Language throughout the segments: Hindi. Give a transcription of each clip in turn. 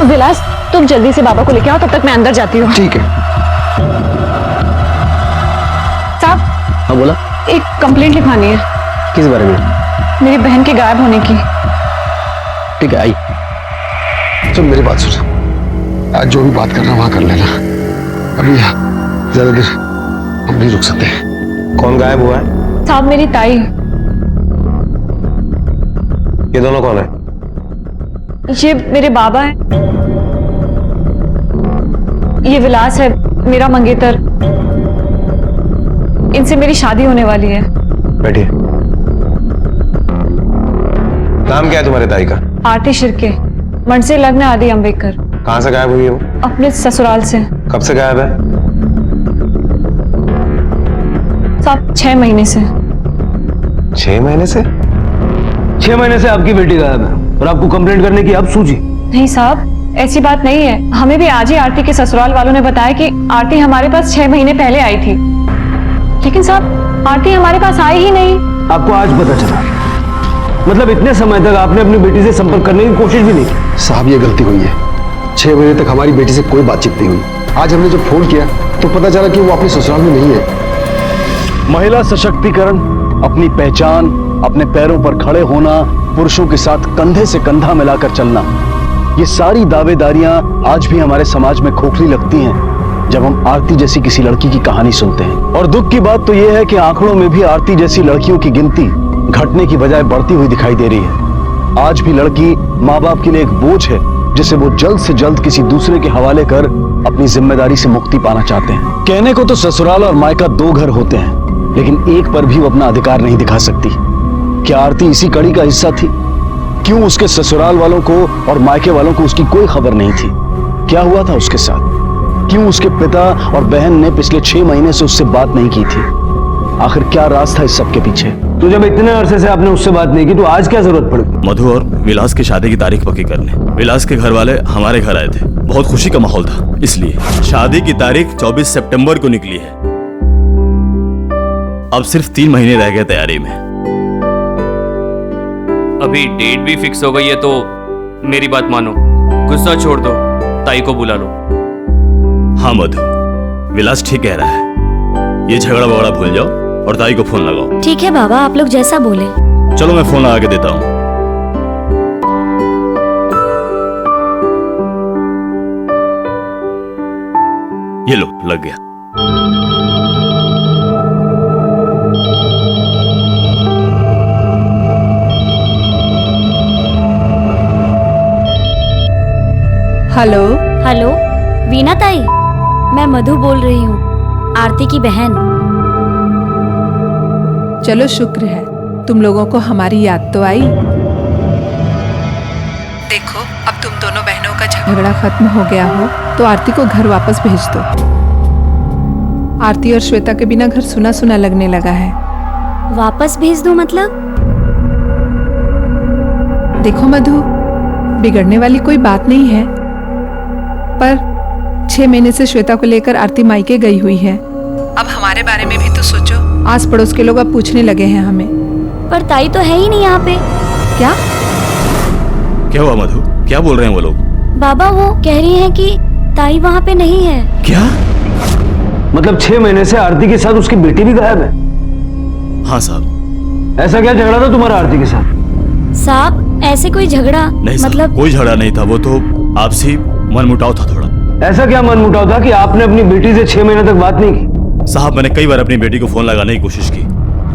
विलास, तुम जल्दी से बाबा को लेके आओ, तब तक मैं अंदर जाती हूँ। ठीक है। साहब। हाँ बोला। एक कंप्लेंट लिखवानी है। किस बारे में? मेरी बहन के गायब होने की। ठीक है, आई। सुन मेरी बात सुन, आज जो भी बात करना वहां कर लेना, अभी ज्यादा देर हम नहीं रुक सकते। कौन गायब हुआ है? साहब मेरी ताई। ये दोनों कौन है? ये मेरे बाबा है, ये विलास है मेरा मंगेतर। इनसे मेरी शादी होने वाली है। बैठिए। नाम क्या है तुम्हारे ताई का? आरती शिर्के, मनसे लग्न आदि अंबेडकर। कहां से गायब हुई है वो? अपने ससुराल से। कब से गायब है? साहब 6 महीने से। 6 महीने से? 6 महीने से आपकी बेटी गायब है और आपको कंप्लेंट करने की अब सूझी? नहीं साहब, ऐसी बात नहीं है। हमें भी आज ही आरती के ससुराल वालों ने बताया कि आरती हमारे पास 6 महीने पहले आई थी, लेकिन साहब आरती हमारे पास आई ही नहीं। आपको आज पता चला? मतलब इतने समय तक आपने अपनी बेटी से संपर्क करने की कोशिश भी नहीं की? साहब ये गलती हुई है, 6 महीने तक हमारी बेटी से कोई बातचीत नहीं हुई। आज हमने जब फोन किया तो पता चला कि वो अपने ससुराल में नहीं है। महिला सशक्तिकरण, अपनी पहचान, अपने पैरों पर खड़े होना, पुरुषों के साथ कंधे से कंधा मिलाकर चलना, ये सारी दावेदारियां आज भी हमारे समाज में खोखली लगती हैं जब हम आरती जैसी किसी लड़की की कहानी सुनते हैं। और दुख की बात तो यह है कि आंकड़ों में भी आरती जैसी लड़कियों की गिनती घटने की बजाय बढ़ती हुई दिखाई दे रही है। आज भी लड़की माँ बाप के लिए एक बोझ है जिसे वो जल्द से जल्द किसी दूसरे के हवाले कर अपनी जिम्मेदारी से मुक्ति पाना चाहते हैं। कहने को तो ससुराल और मायका 2 घर होते हैं, लेकिन एक पर भी वो अपना अधिकार नहीं दिखा सकती। क्या आरती इसी कड़ी का हिस्सा थी? क्यों उसके ससुराल वालों को और मायके वालों को उसकी कोई खबर नहीं थी? क्या हुआ था उसके साथ? क्यों उसके पिता और बहन ने पिछले 6 महीने से उससे बात नहीं की थी? आखिर क्या राज था इस सब के पीछे? तो जब इतने अरसे से आपने उससे बात नहीं की तो आज क्या जरूरत पड़ गई? मधु और विलास की शादी की तारीख पक्की करने विलास के घर वाले हमारे घर आए थे। बहुत खुशी का माहौल था, इसलिए शादी की तारीख 24 सितंबर को निकली है। अब सिर्फ 3 महीने रह गए तैयारी में। अभी डेट भी फिक्स हो गई है तो मेरी बात मानो, गुस्सा छोड़ दो, ताई को बुला लो। हाँ मधु, विलास ठीक कह रहा है। ये झगड़ा वगड़ा भूल जाओ और ताई को फोन लगाओ। ठीक है बाबा, आप लोग जैसा बोले। चलो मैं फोन लगा के देता हूँ। ये लो, लग गया। हेलो। हेलो, वीना ताई, मैं मधु बोल रही हूँ, आरती की बहन। चलो शुक्र है, तुम लोगों को हमारी याद तो आई। देखो, अब तुम दोनों बहनों का झगड़ा खत्म हो गया हो तो आरती को घर वापस भेज दो। आरती और श्वेता के बिना घर सुना सुना लगने लगा है। वापस भेज दो मतलब? देखो मधु, बिगड़ने वाली कोई बात नहीं है, पर 6 महीने से श्वेता को लेकर आरती मायके गई हुई है। अब हमारे बारे में भी तो सोचो। आस पड़ोस के लोग अब पूछने लगे हैं हमें। पर ताई तो है ही नहीं यहाँ पे। क्या? क्या हुआ मधु, क्या बोल रहे हैं वो लोग? बाबा वो कह रही हैं कि ताई वहाँ पे नहीं है। क्या? मतलब 6 महीने से आरती के साथ उसकी बेटी भी गायब है? हाँ साहब। ऐसा क्या झगड़ा था तुम्हारा आरती के साथ? साहब ऐसे कोई झगड़ा नहीं, मतलब कोई झगड़ा नहीं था, वो तो आपसी मनमुटाव था थोड़ा। ऐसा क्या मनमुटाव था कि आपने अपनी बेटी से 6 महीने तक बात नहीं की? साहब मैंने कई बार अपनी बेटी को फोन लगाने की कोशिश की,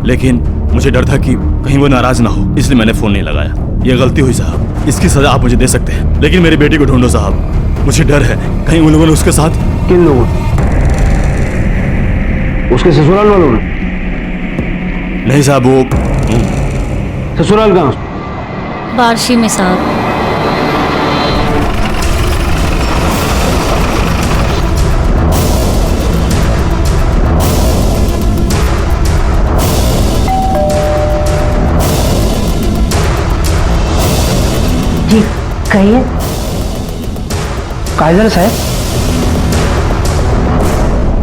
लेकिन मुझे डर था कि कहीं वो नाराज ना हो, इसलिए मैंने फोन नहीं लगाया। ये गलती हुई साहब, इसकी सजा आप मुझे दे सकते हैं, लेकिन मेरी बेटी को ढूंढो साहब। मुझे डर है कहीं उन लोगों ने उसके साथ। किन लोगों? उसके ससुराल वालों ने? नहीं साहब, वो ससुराल कहाँ? बार्शी में साहब। जी कहिए। कायदर साहब,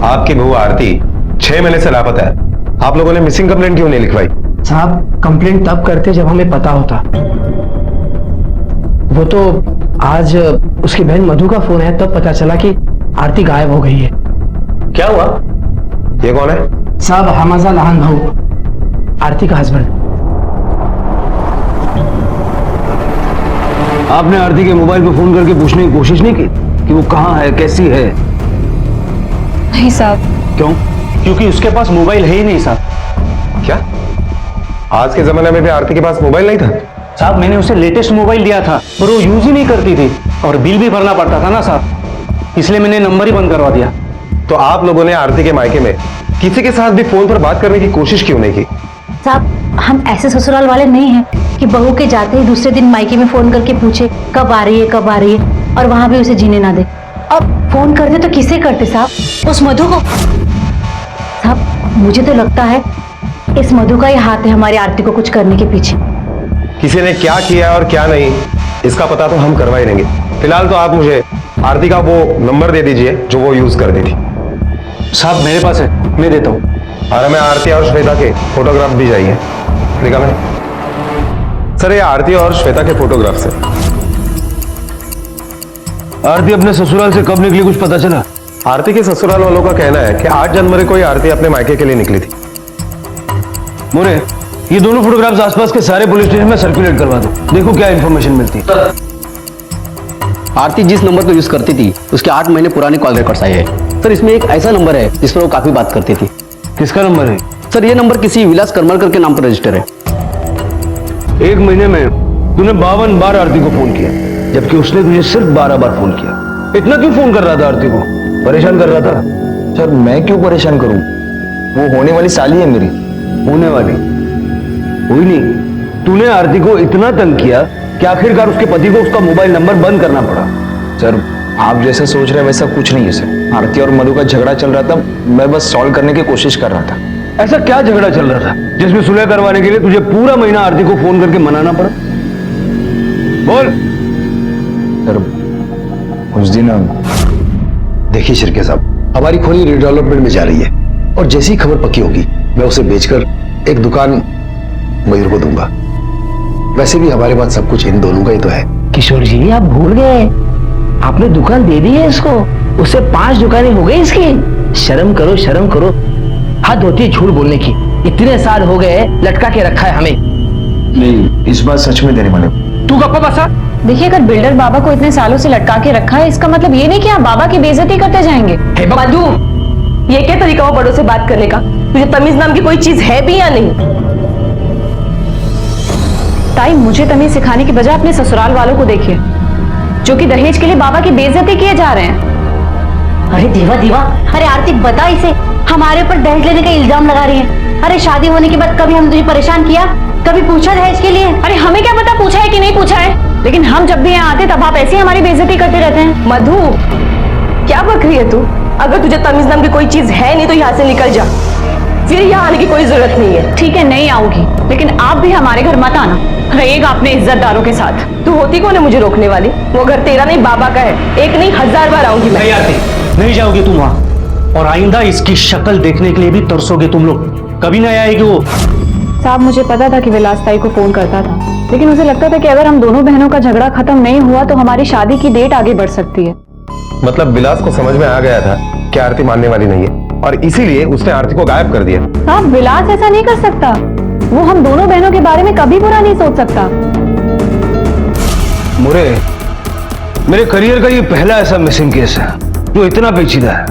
आपकी बहू आरती 6 महीने से लापता है। आप लोगों ने मिसिंग कंप्लेंट क्यों नहीं लिखवाई? साहब कंप्लेंट तब करते जब हमें पता होता। वो तो आज उसकी बहन मधु का फोन है, तब पता चला कि आरती गायब हो गई है। क्या हुआ? ये कौन है? साहब हमाजा लहान भाऊ, आरती का हस्बैंड। आपने आरती के मोबाइल पे फोन करके पूछने की कोशिश नहीं की कि वो कहाँ है, कैसी है? नहीं साहब। क्यों? क्योंकि उसके पास मोबाइल है ही नहीं साहब। क्या आज के जमाने में भी आरती के पास मोबाइल नहीं था? साहब मैंने उसे लेटेस्ट मोबाइल दिया था, पर वो यूज ही नहीं करती थी और बिल भी भरना पड़ता था ना साहब, इसलिए मैंने नंबर ही बंद करवा दिया। तो आप लोगों ने आरती के मायके में किसी के साथ भी फोन पर बात करने की कोशिश क्यों नहीं की? साहब हम ऐसे ससुराल वाले नहीं हैं कि बहू के जाते ही दूसरे दिन मायके में फोन करके पूछे कब आ रही है कब आ रही है, और वहां भी उसे जीने ना दे। अब फोन करते तो किसे करते साहब? उस मधु को। साहब मुझे तो लगता है इस मधु का ही हाथ है हमारी आरती को कुछ करने के पीछे। किसी ने क्या किया और क्या नहीं, इसका पता तो हम करवा ही देंगे। फिलहाल तो आप मुझे आरती का वो नंबर दे दीजिए जो वो यूज करती थी। साहब मेरे पास है, मैं देता हूँ। और हमें आरती और श्वेता के फोटोग्राफ भी चाहिए। देखा मैं सर, ये आरती और श्वेता के फोटोग्राफ्स है। आरती अपने ससुराल से कब निकली, कुछ पता चला? आरती के ससुराल वालों का कहना है कि 8 जनवरी को ही आरती अपने मायके के लिए निकली थी। मोरे, ये दोनों फोटोग्राफ्स आसपास के सारे पुलिस स्टेशन में सर्कुलेट करवा दो, देखो क्या इंफॉर्मेशन मिलती है। आरती जिस नंबर को यूज करती थी उसके 8 महीने पुराने कॉल रिकॉर्ड्स आए हैं सर। इसमें एक ऐसा नंबर है जिस पर वो काफी बात करती थी। किसका नंबर है? सर ये नंबर किसी विलास करमलकर के नाम पर रजिस्टर है। 1 महीने में तूने 52 बार आरती को फोन किया, जबकि उसने तुझे सिर्फ 12 बार फोन किया। इतना क्यों फोन कर रहा था आरती को? परेशान कर रहा था? सर मैं क्यों परेशान करूं, वो होने वाली साली है मेरी। होने वाली हुई नहीं, तूने आरती को इतना तंग किया कि आखिरकार उसके पति को उसका मोबाइल नंबर बंद करना पड़ा। सर आप जैसा सोच रहे हैं वैसा कुछ नहीं है सर। आरती और मधु का झगड़ा चल रहा था, मैं बस सॉल्व करने की कोशिश कर रहा था। ऐसा क्या झगड़ा चल रहा था जिसमें सुलह करवाने के लिए तुझे पूरा महीना आरती को फोन करके मनाना पड़ा? बोल। सर उस दिन देखिए शिरके साहब, हमारी खोनी रिडेवलपमेंट में जा रही है और जैसी ही खबर पक्की होगी मैं उसे बेचकर एक दुकान मयूर को दूंगा। वैसे भी हमारे पास सब कुछ इन दोनों का ही तो है। किशोर जी आप भूल गए, आपने दुकान दे दी है इसको, उससे 5 दुकानें हो गई इसकी। शर्म करो शर्म करो, हद होती है झूठ बोलने की। इतने साल हो गए लटका के रखा है हमें। नहीं इस बार सच में देने वाले। तू गप्पा बसा। देखिए अगर बिल्डर बाबा को इतने सालों से लटका के रखा है, इसका मतलब ये नहीं कि आप बाबा की बेइज्जती करते जाएंगे। मधु, ये क्या तरीका हो बड़ों से बात करने का? तुझे तमीज नाम की कोई चीज है भी या नहीं? ताई मुझे तमीज सिखाने की बजाय अपने ससुराल वालों को देखिए, जो कि दहेज के लिए बाबा की बेइज्जती किए जा रहे हैं। अरे देवा देवा, अरे आरती बता इसे, हमारे ऊपर दहेज लेने का इल्जाम लगा रही है। अरे शादी होने के बाद कभी हम तुझे परेशान किया, कभी पूछा दहेज के लिए? अरे हमें क्या पता पूछा है कि नहीं पूछा है, लेकिन हम जब भी यहाँ आते तब आप ऐसे ही हमारी बेइज्जती करते रहते हैं। मधु क्या बक रही है तू? अगर तुझे तमीज नाम की कोई चीज है नहीं तो यहाँ से निकल जा, फिर यहाँ आने की कोई जरूरत नहीं है। ठीक है नहीं आऊंगी, लेकिन आप भी हमारे घर मत आना, रहिएगा अपने इज्जतदारों के साथ। तू होती कौन है मुझे रोकने वाली? वो घर तेरा नहीं बाबा का है। एक नहीं 1000 बार आऊंगी मैं। नहीं आती, नहीं जाओगी तुम वहां, और आइंदा इसकी शक्ल देखने के लिए भी तरसोगे तुम लोग। कभी नहीं आएगी वो। साहब मुझे पता था कि विलास ताई को फोन करता था, लेकिन मुझे लगता था कि अगर हम दोनों बहनों का झगड़ा खत्म नहीं हुआ तो हमारी शादी की डेट आगे बढ़ सकती है। मतलब विलास को समझ में आ गया था कि आरती मानने वाली नहीं है और इसीलिए उसने आरती को गायब कर दिया। साहब विलास ऐसा नहीं कर सकता, वो हम दोनों बहनों के बारे में कभी बुरा नहीं सोच सकता। मुरे, मेरे करियर का ये पहला ऐसा मिसिंग केस है जो इतना पेचीदा है।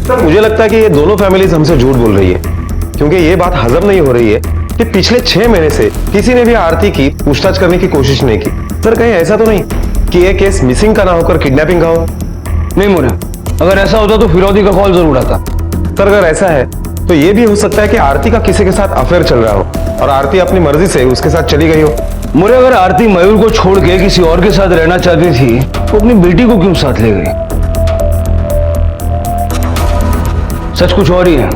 सर मुझे लगता है कि ये दोनों फैमिलीज हमसे झूठ बोल रही है, क्योंकि ये बात हजम नहीं हो रही है कि पिछले 6 महीने से किसी ने भी आरती की पूछताछ करने की कोशिश नहीं की। सर कहीं ऐसा तो नहीं कि ये केस मिसिंग का ना होकर किडनैपिंग का हो? नहीं मुरे, अगर ऐसा होता तो फिरौती का कॉल जरूर आता। सर अगर ऐसा है तो ये भी हो सकता है कि आरती का किसी के साथ अफेयर चल रहा हो और आरती अपनी मर्जी से उसके साथ चली गई हो। मुरे, अगर आरती मयूर को छोड़ के किसी और के साथ रहना चाहती थी तो अपनी बेटी को क्यों साथ ले गई? सच कुछ और ही है,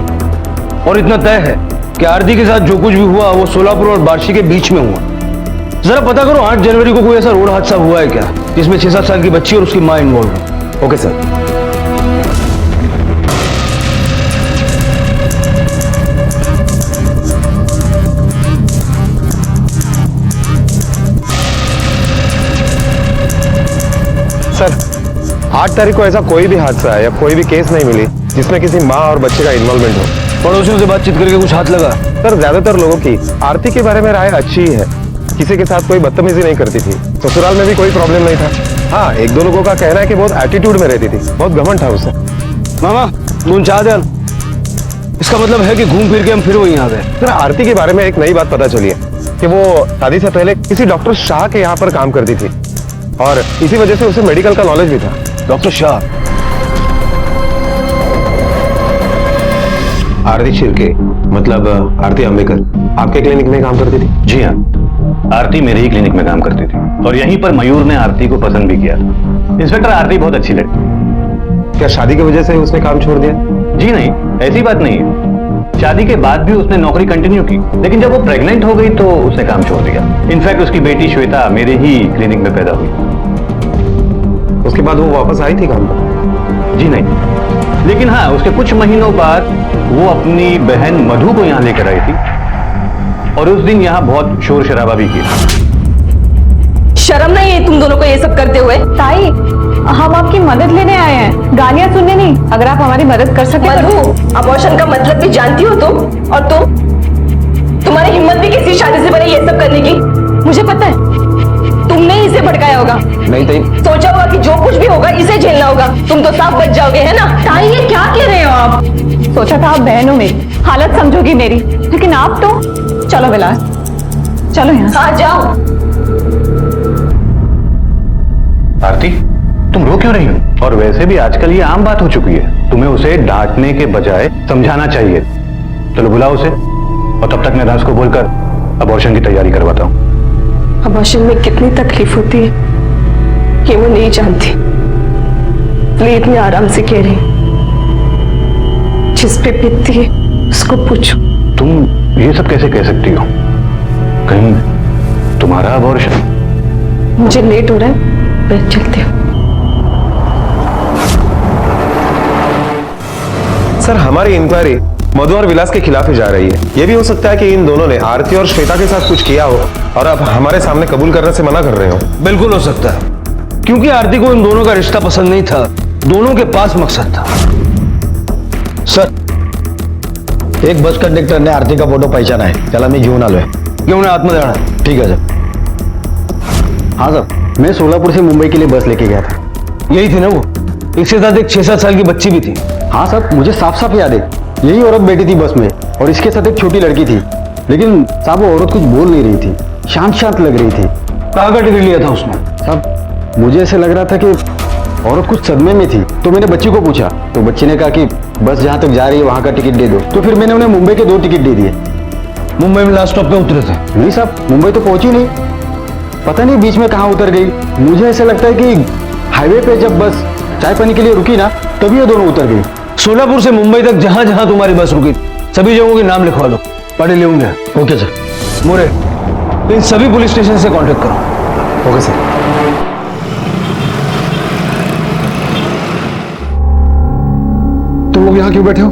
और इतना तय है कि आरती के साथ जो कुछ भी हुआ वो सोलापुर और बार्शी के बीच में हुआ। जरा पता करो 8 जनवरी को कोई ऐसा रोड हादसा हुआ है क्या जिसमें 6-7 साल की बच्ची और उसकी मां इन्वॉल्व है? Okay sir. 8 तारीख को ऐसा कोई भी हादसा या कोई भी केस नहीं मिली जिसमें किसी माँ और बच्चे का इन्वॉल्वमेंट हो। पड़ोसियों से बातचीत करके कुछ हाथ लगा? सर ज्यादातर लोगों की आरती के बारे में राय अच्छी ही है, किसी के साथ कोई बदतमीजी नहीं करती थी, ससुराल में भी कोई प्रॉब्लम नहीं था। हाँ, एक दो लोगों का कहना है कि बहुत एटीट्यूड में रहती थी, बहुत घमंड था उसे। मामा नून चाह दे। इसका मतलब है कि घूम फिर के हम फिर वहीं आ गए। सर आरती के बारे में एक नई बात पता चली है कि वो शादी से पहले किसी डॉक्टर शाह के यहाँ पर काम करती थी और इसी वजह से उसे मेडिकल का नॉलेज भी था। डॉक्टर शाह? आरती शिर्के मतलब आरती अंबेकर आपके क्लिनिक में काम करती थी? जी हाँ, आरती मेरे ही क्लिनिक में काम करती थी और यहीं पर मयूर ने आरती को पसंद भी किया। इंस्पेक्टर, आरती बहुत अच्छी लड़की। क्या शादी की वजह से उसने काम छोड़ दिया? जी नहीं, ऐसी बात नहीं है। शादी के बाद भी उसने नौकरी कंटिन्यू की, लेकिन जब वो प्रेग्नेंट हो गई तो उसने काम छोड़ दिया। इनफैक्ट उसकी बेटी श्वेता मेरे ही क्लिनिक में पैदा हुई। उसके बाद वो वापस आई थी काम पर? जी नहीं, लेकिन हाँ, उसके कुछ महीनों बाद वो अपनी बहन मधु को यहाँ लेकर आई थी और उस दिन यहाँ बहुत शोर शराबा भी किया। शर्म नहीं है तुम दोनों को ये सब करते हुए? ताई, हम आपकी मदद लेने आए हैं, गालियां सुनने नहीं। अगर आप हमारी मदद कर सके। मधु, अबॉर्शन का मतलब भी जानती हो तुम? और तुम्हारी हिम्मत भी किसी शादी से पहले ये सब करने की? मुझे पता है तुमने इसे भड़काया होगा। नहीं ताई, सोचा होगा कि जो कुछ भी होगा इसे झेलना होगा। तुम तो साफ बच जाओगे, है ना? ताई, ये क्या कह रहे हो आप? सोचा था आप बहन हो मेरी, हालत समझोगी मेरी, लेकिन आप तो। चलो विलास, चलो यहाँ। हाँ जाओ। आरती, तुम रो क्यों रही हो? और वैसे भी आजकल ये आम बात हो चुकी है, तुम्हें उसे डांटने के बजाय समझाना चाहिए। चलो बुलाओ उसे और तब तक मैं नर्स को बोलकर अबॉर्शन की तैयारी करवाता हूँ। अबॉर्शन में कितनी तकलीफ होती है ये वो नहीं जानती, इसलिए इतने आराम से कह रही। जिस पे बीतती है उसको पूछो। तुम ये सब कैसे कह सकती हो? कहीं तुम्हारा अबॉर्शन? मुझे लेट हो रहा है, मैं चलती हूँ। सर हमारी इंक्वायरी मधु और विलास के खिलाफ ही जा रही है। यह भी हो सकता है कि इन दोनों ने आरती और श्वेता के साथ कुछ किया हो और अब हमारे सामने कबूल करने से मना कर रहे हो। बिल्कुल हो सकता है, क्योंकि आरती को इन दोनों का रिश्ता पसंद नहीं था, दोनों के पास मकसद था। सर, एक बस कंडक्टर ने आरती का फोटो पहचाना है, त्याला मी घेऊन आलोय। घेऊन आतमध्ये आणा। ठीक है सर। हाँ सर, मैं सोलापुर से मुंबई के लिए बस लेके गया था। यही थी ना वो? इसके साथ एक 6-7 साल की बच्ची भी थी। हाँ सर, मुझे साफ साफ याद है, यही औरत बैठी थी बस में और इसके साथ एक छोटी लड़की थी। लेकिन साहब वो औरत कुछ बोल नहीं रही थी, शांत शांत लग रही थी। कहाँ का टिकट लिया था उसने? साहब मुझे ऐसे लग रहा था कि औरत कुछ सदमे में थी, तो मैंने बच्ची को पूछा तो बच्ची ने कहा कि बस जहाँ तक जा रही है वहाँ का टिकट दे दो। तो फिर मैंने उन्हें मुंबई के 2 टिकट दे दिए। मुंबई में लास्ट स्टॉप पे उतरे थे? नहीं साहब, मुंबई तो पहुंची नहीं, पता नहीं बीच में कहाँ उतर गई। मुझे ऐसा लगता है कि हाईवे पे जब बस चाय पानी के लिए रुकी ना, तभी ये दोनों उतर गई। सोलापुर से मुंबई तक जहां जहां तुम्हारी बस रुकी सभी जगहों के नाम लिखवा लो, पढ़े लेंगे। Okay sir. मोरे, इन सभी पुलिस स्टेशन से कांटेक्ट करो। Okay sir. तुम लोग यहाँ क्यों बैठे हो?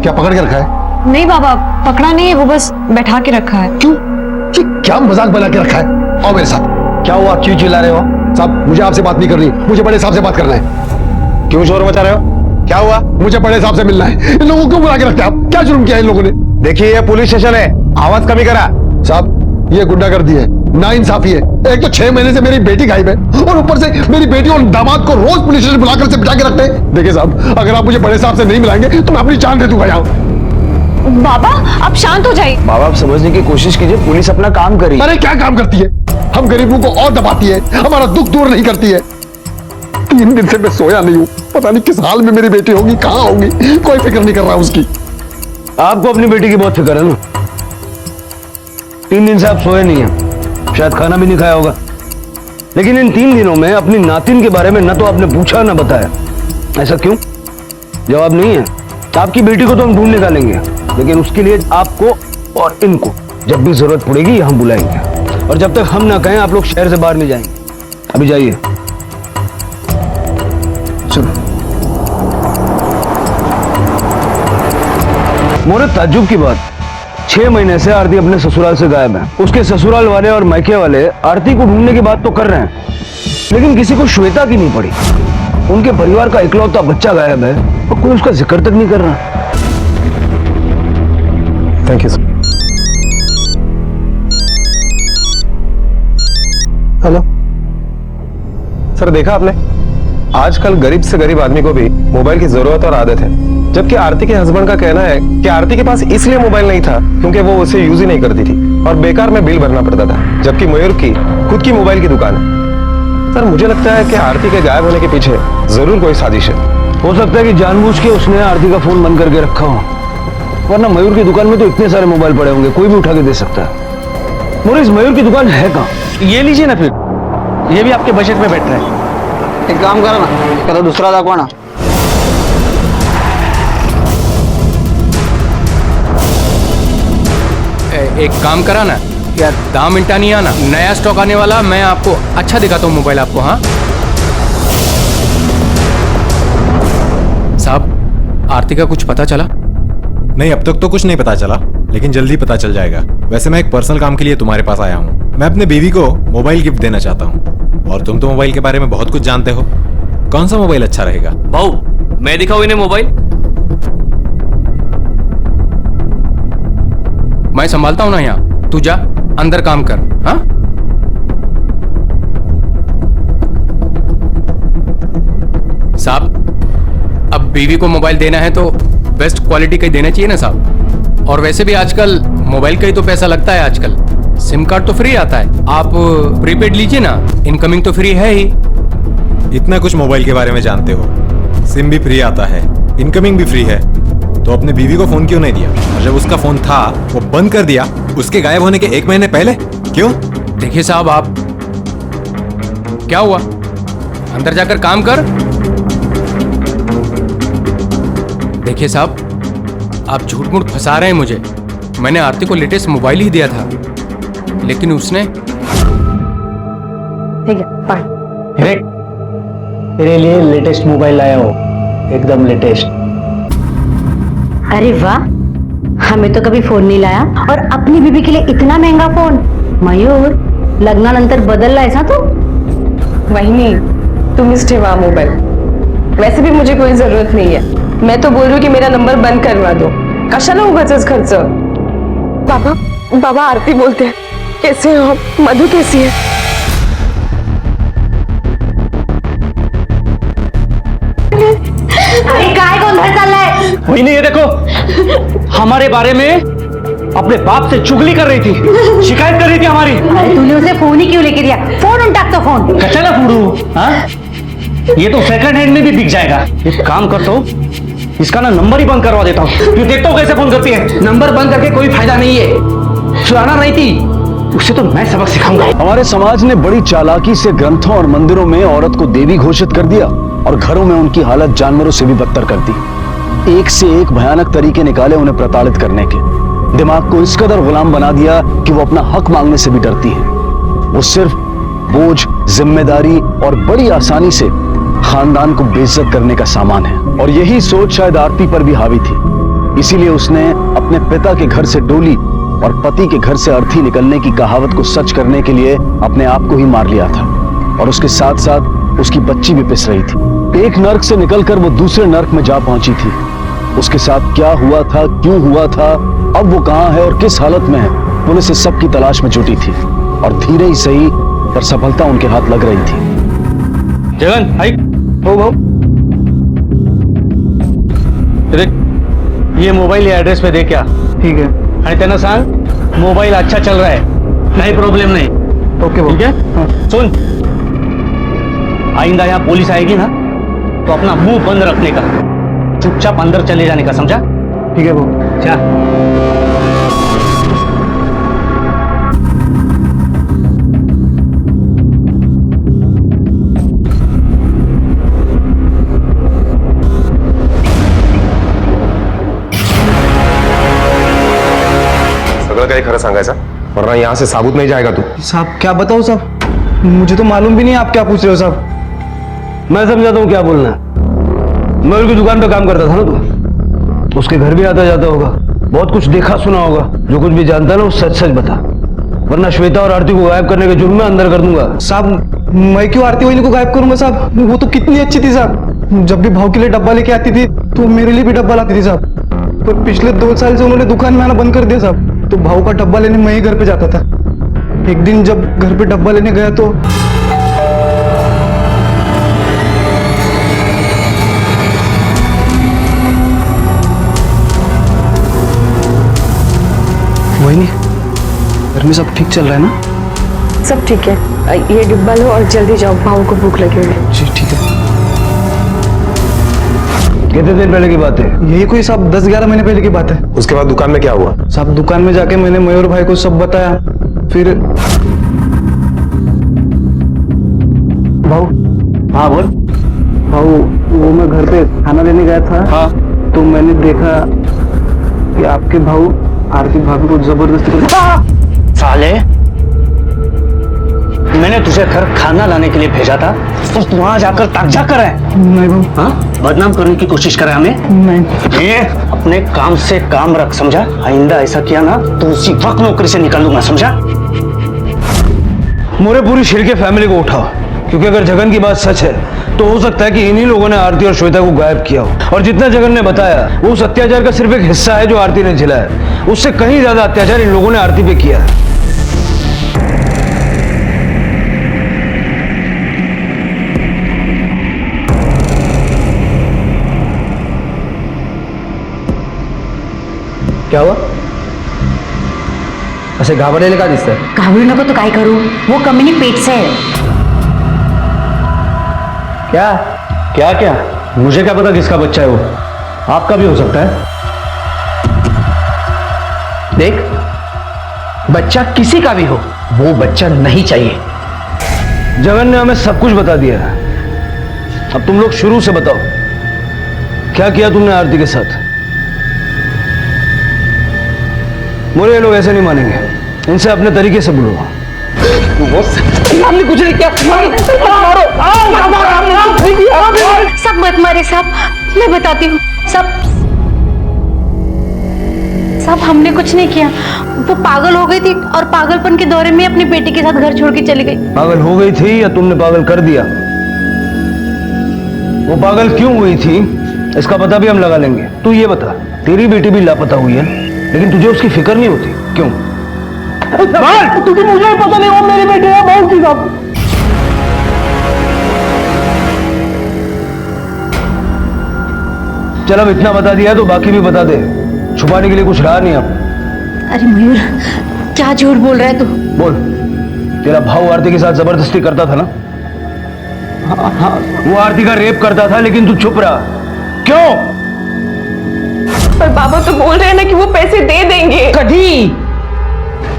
क्या पकड़ के रखा है? नहीं बाबा, पकड़ा नहीं है, वो बस बैठा के रखा है। क्यों? ये क्या मजाक बना के रखा है? आओ मेरे साथ। क्या हुआ, क्यों चिल्ला रहे हो? साहब मुझे आपसे बात नहीं करनी, मुझे बड़े साहब से बात करना है। क्यों शोर मचा रहे हो? क्या हुआ? मुझे बड़े साहब से मिलना है। इन लोगों को बुला के रखते हैं आप? क्या जुर्म किया इन लोगों ने? देखिए ये पुलिस स्टेशन है, आवाज कमी करा। साहब ये गुंडागर्दी है, नाइंसाफी है। एक तो 6 महीने से मेरी बेटी गायब है और ऊपर से मेरी बेटी और दामाद को रोज पुलिस स्टेशन बुलाकर से बिठा के रखते हैं। देखिए साहब, अगर आप मुझे बड़े साहब से नहीं मिलाएंगे तो मैं अपनी जान दे दूंगा यहाँ। बाबा आप शांत हो जाइए। बाबा आप समझने की कोशिश कीजिए, पुलिस अपना काम करी। अरे क्या काम करती है? हम गरीबों को और दबाती है, हमारा दुख दूर नहीं करती है। 3 दिन से मैं सोया नहीं हूँ, पता नहीं किस हाल में मेरी बेटी होगी, कहाँ होगी, कोई फिक्र नहीं कर रहा उसकी। आपको अपनी बेटी की बहुत फिक्र है ना? 3 दिन से आप सोए नहीं हैं, शायद खाना भी नहीं खाया होगा। लेकिन इन 3 दिनों में अपनी नातिन के बारे में न तो आपने पूछा न बताया। ऐसा क्यों? जवाब नहीं है। आपकी बेटी को तो हम ढूंढ निकालेंगे, लेकिन उसके लिए आपको और इनको जब भी जरूरत पड़ेगी यहाँ बुलाएंगे। और जब तक हम ना कहें आप लोग शहर से बाहर नहीं जाएंगे। अभी जाइए। मोरे ताज्जुब की बात, 6 महीने से आरती अपने ससुराल से गायब है। उसके ससुराल वाले और मायके वाले आरती को ढूंढने की बात तो कर रहे हैं, लेकिन किसी को श्वेता की नहीं पड़ी। उनके परिवार का इकलौता बच्चा गायब है और कोई उसका जिक्र तक नहीं कर रहा। Thank you sir. Hello sir, देखा आपने आजकल गरीब से गरीब आदमी को भी मोबाइल की जरूरत और आदत है, जबकि आरती के हस्बैंड का कहना है कि आरती के पास इसलिए मोबाइल नहीं था क्योंकि वो उसे यूज ही नहीं करती थी और बेकार में बिल भरना पड़ता था, जबकि मयूर की खुद की मोबाइल की दुकान है। सर मुझे लगता है कि आरती के गायब होने के पीछे जरूर कोई साजिश है। हो सकता है कि जानबूझ के उसने आरती का फोन बंद करके रखा हो, वरना मयूर की दुकान में तो इतने सारे मोबाइल पड़े होंगे, कोई भी उठा के दे सकता है। मोरिस, मयूर की दुकान है कहाँ? ये लीजिए ना, फिर ये भी आपके बजट में बैठ रहा है। एक काम करो ना, करो दूसरा दाखवा ना। एक काम करा ना, क्या 10 मिनट नहीं आना, नया स्टॉक आने वाला, मैं आपको अच्छा दिखाता हूँ मोबाइल आपको। हाँ साहब, आरती का कुछ पता चला? नहीं, अब तक तो कुछ नहीं पता चला, लेकिन जल्दी पता चल जाएगा। वैसे मैं एक पर्सनल काम के लिए तुम्हारे पास आया हूँ। मैं अपने बीवी को मोबाइल गिफ्ट देना चाहता हूँ, और तुम तो मोबाइल के बारे में बहुत कुछ जानते हो। कौन सा मोबाइल अच्छा रहेगा? भाऊ, मैं दिखाऊं इन्हें मोबाइल? मैं संभालता हूं ना यहाँ, तू जा अंदर काम कर। हाँ साहब, अब बीवी को मोबाइल देना है तो बेस्ट क्वालिटी का ही देना चाहिए ना साहब। और वैसे भी आजकल मोबाइल का ही तो पैसा लगता है। आजकल सिम कार्ड तो फ्री आता है, आप प्रीपेड लीजिए ना, इनकमिंग तो फ्री है ही। इतना कुछ मोबाइल के बारे में जानते हो, सिम भी फ्री आता है, इनकमिंग भी फ्री है, तो अपने बीवी को फोन क्यों नहीं दिया? और जब उसका फोन था वो बंद कर दिया उसके गायब होने के 1 महीने पहले, क्यों? देखिए साहब, आप क्या हुआ, अंदर जाकर काम कर। देखिए साहब, आप झूठ मूठ फंसा रहे हैं मुझे। मैंने आरती को लेटेस्ट मोबाइल ही दिया था, लेकिन उसने। ठीक है, पढ़। तेरे लिए लेटेस्ट मोबाइल लाया हो, एकदम लेटेस्ट। अरे वाह, हमें तो कभी फोन नहीं लाया, और अपनी बीबी के लिए इतना महंगा फोन। मयूर, लग्नानंतर बदलला ऐसा तो? वहिनी, तुम्हीच ठेवा मोबाईल। वैसे भी मुझे कोई जरूरत नहीं है। मैं तो बोल रही हूँ कि मेरा नंबर बंद करवा दो, कशाला उगाचच खर्च। बाबा, बाबा आरती बोलते हैं, कैसे हो आप? मधु कैसी है? अरे काय गोंधळ चाललाय? वही नहीं, ये देखो, हमारे बारे में अपने बाप से चुगली कर रही थी, शिकायत कर रही थी हमारी। अरे तूने उसे फोन ही क्यों लेके दिया? फोन उनटाक तो फोन। कचरा फूडू, हाँ? ये तो सेकंड हैंड में भी बिक जाएगा। एक काम करता हूँ, इसका ना नंबर ही बंद करवा देता हूँ। तू देखता हूँ कैसे फोन करती है। नंबर बंद करके कोई फायदा नहीं है, सुनाना नहीं थी, उसे तो मैं सबक सिखाऊंगा। हमारे समाज ने बड़ी चालाकी से ग्रंथों और मंदिरों में औरत को देवी घोषित कर दिया और घरों में उनकी हालत जानवरों से भी बदतर कर दी। एक से एक भयानक तरीके निकाले उन्हें प्रताड़ित करने के। दिमाग को इस कदर गुलाम बना दिया कि वो अपना हक मांगने से भी डरती है। वो सिर्फ बोझ, जिम्मेदारी और बड़ी आसानी से खानदान को बेइज्जत करने का सामान है। और यही सोच शायद आरती पर भी हावी थी। इसीलिए उसने अपने पिता के घर से डोली और पति के घर से अर्थी निकलने की कहावत को सच करने के लिए अपने आप को ही मार लिया था। और उसके साथ साथ उसकी बच्ची भी पिस रही थी। एक नर्क से निकलकर वो दूसरे नर्क में जा पहुंची थी। उसके साथ क्या हुआ था, क्यों हुआ था, अब वो कहां है और किस हालत में है, पुलिस इस सब की तलाश में जुटी थी। और धीरे ही सही पर सफलता उनके हाथ लग रही थी। जगन, हाई, हो ये मोबाइल या एड्रेस पे दे क्या? ठीक है। आणि त्यांना सांग मोबाइल अच्छा चल रहा है, काही प्रॉब्लम नहीं। ओके, ठीक है। सुन, आइंदा यहाँ पुलिस आएगी ना तो अपना मुंह बंद रखने का, चुपचाप अंदर चले जाने का, समझा? ठीक है वो, जा। सगळं काही खरं सांगायचं, वरना यहाँ से साबुत नहीं जाएगा तू। साहब क्या बताओ साहब, मुझे तो मालूम भी नहीं आप क्या पूछ रहे हो साहब। मैं समझाता हूँ क्या बोलना है। मैं उनकी दुकान पे काम करता था ना, तो उसके घर भी आता जाता होगा, बहुत कुछ देखा सुना होगा। जो कुछ भी जानता है ना वो सच सच बता, वरना श्वेता और आरती को गायब करने के जुर्म में अंदर कर दूंगा। साहब मैं क्यों आरती वहीनी को गायब करूंगा साहब? वो तो कितनी अच्छी थी साहब। जब भी भाव के लिए डब्बा लेके आती थी तो मेरे लिए भी डब्बा लाती थी साहब। पर पिछले 2 साल से उन्होंने दुकान में आना बंद कर दिया साहब। तो भाव का डब्बा लेने मैं ही घर पे जाता था। एक दिन जब घर पे डब्बा लेने गया तो वहीनी, घर में सब ठीक चल रहा है ना? सब ठीक है। ये डिब्बा लो और जल्दी जाओ, भाव को भूख लगी हुई है। जी ठीक है। कितने दिन पहले की बात है? यही कोई साहब 10-11 महीने पहले की बात है। उसके बाद दुकान में क्या हुआ? साहब दुकान में जाके मैंने मयूर भाई को सब बताया। फिर भाऊ। हाँ बोल। भाऊ, वो मैं घर पे खाना लेने गया था। हाँ। तो मैंने देखा कि आपके भाऊ आरती भाभी को जबरदस्ती साले, मैंने तुझे घर खाना लाने के लिए भेजा था तो तू वहां जाकर ताकझाक कर रहा है। नहीं भाऊ। हाँ, बदनाम करने की कोशिश कर रहा है हमें। नहीं। ये अपने काम से काम रख, समझा? आइंदा ऐसा किया ना तो उसी वक्त नौकरी से निकाल दूंगा, समझा? मोरे पूरी शिरके फैमिली को उठाओ, क्योंकि अगर जगन की बात सच है तो हो सकता है कि इन्हीं लोगों ने आरती और श्वेता को गायब किया हो। और जितना जगन ने बताया वो उस अत्याचार का सिर्फ एक हिस्सा है जो आरती ने झेला है। उससे कहीं ज्यादा अत्याचार इन लोगों ने आरती पे किया है। क्या हुआ? ऐसे घाबरलेलं का दिसतंय? घाबरू नको तो काय करू, वो कमीनी पेट से है। क्या क्या क्या? मुझे क्या पता किसका बच्चा है वो? आपका भी हो सकता है। देख, बच्चा किसी का भी हो, वो बच्चा नहीं चाहिए। जगन ने हमें सब कुछ बता दिया है। अब तुम लोग शुरू से बताओ, क्या किया तुमने आरती के साथ? मोरे, ये लोग ऐसे नहीं मानेंगे, इनसे अपने तरीके से बोलो। हमने कुछ नहीं किया। सब मत मारे साहब, मैं बताती हूँ। सब हमने कुछ नहीं किया। वो पागल हो गई थी और पागलपन के दौरे में अपनी बेटी के साथ घर छोड़ के चली गई। पागल हो गई थी या तुमने पागल कर दिया? वो पागल क्यों हुई थी इसका पता भी हम लगा लेंगे। तू ये बता, तेरी बेटी भी लापता हुई है लेकिन तुझे उसकी फिक्र नहीं होती, क्यों? क्योंकि मुझे पता नहीं वो मेरी बेटी है। भाऊ की साहब, चल अब इतना बता दिया तो बाकी भी बता दे, छुपाने के लिए कुछ रहा नहीं अब। अरे मयूर, क्या झूठ बोल रहा है तू? बोल, तेरा भाऊ आरती के साथ जबरदस्ती करता था ना? हाँ। वो आरती का रेप करता था लेकिन तू चुप रहा, क्यों? पर बाबा तो बोल रहे हैं ना कि वो पैसे दे देंगे।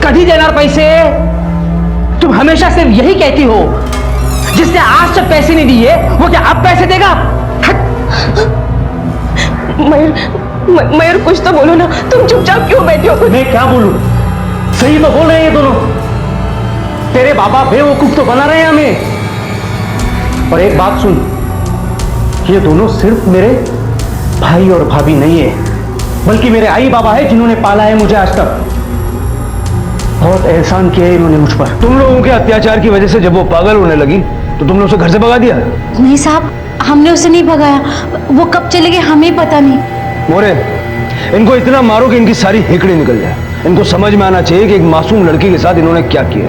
कभी देना पैसे? तुम हमेशा सिर्फ यही कहती हो। जिसने आज तक पैसे नहीं दिए वो क्या अब पैसे देगा? मयूर कुछ तो बोलो ना, तुम चुपचाप क्यों बैठे हो? मैं क्या बोलूं? सही तो बोल रहे हैं ये दोनों। तेरे बाबा बेवकूफ तो बना रहे हैं हमें। और एक बात सुन, ये दोनों सिर्फ मेरे भाई और भाभी नहीं है, बल्कि मेरे आई बाबा है जिन्होंने पाला है मुझे आज तक। बहुत एहसान किया है इन्होंने मुझ पर। तुम लोगों के अत्याचार की वजह से जब वो पागल होने लगी तो तुमने उसे घर से भगा दिया? नहीं साहब, हमने उसे नहीं भगाया। वो कब चले गए हमें पता नहीं। मोरे, इनको इतना मारो कि इनकी सारी हेकड़ी निकल जाए। इनको समझ में आना चाहिए कि एक मासूम लड़की के साथ इन्होंने क्या किया।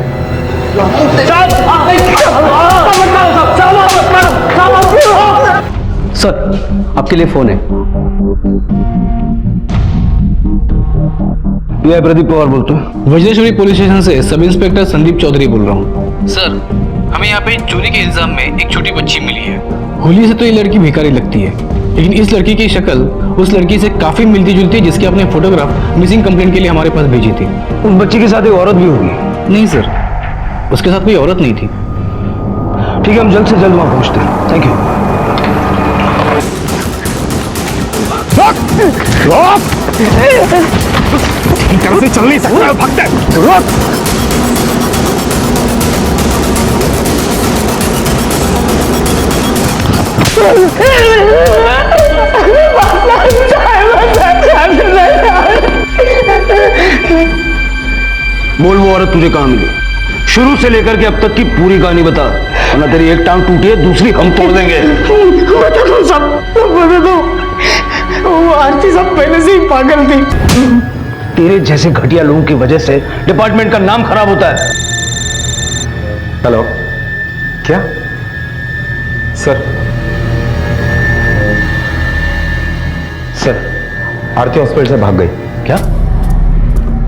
सर, आपके लिए फोन है। ये प्रदीप पवार बोलते हैं। वज्रेश्वरी पुलिस स्टेशन से सब इंस्पेक्टर संदीप चौधरी बोल रहा हूँ। सर, हमें यहाँ पे चोरी के इल्जाम में एक छोटी बच्ची मिली है। होली से तो ये लड़की भिखारी लगती है, लेकिन इस लड़की की शक्ल उस लड़की से काफी मिलती जुलती है जिसकी आपने फोटोग्राफ मिसिंग कंप्लेंट के लिए हमारे पास भेजी थी। उस बच्ची के साथ एक औरत भी होगी? नहीं सर, उसके साथ कोई औरत नहीं थी। ठीक है, हम जल्द से जल्द वहां पहुंचते हैं। Thank you. तरह से चल नहीं सकता, भागते बोल, वो औरत तुझे कहां मिली? शुरू से लेकर के अब तक की पूरी कहानी बता, वरना तेरी एक टांग टूटी है, दूसरी हम तोड़ देंगे। बता दो सब, बता दो। वो आरती सब पहले से ही पागल थी। तेरे जैसे घटिया लोगों की वजह से डिपार्टमेंट का नाम खराब होता है। हेलो, क्या सर? सर, आरती हॉस्पिटल से भाग गई। क्या?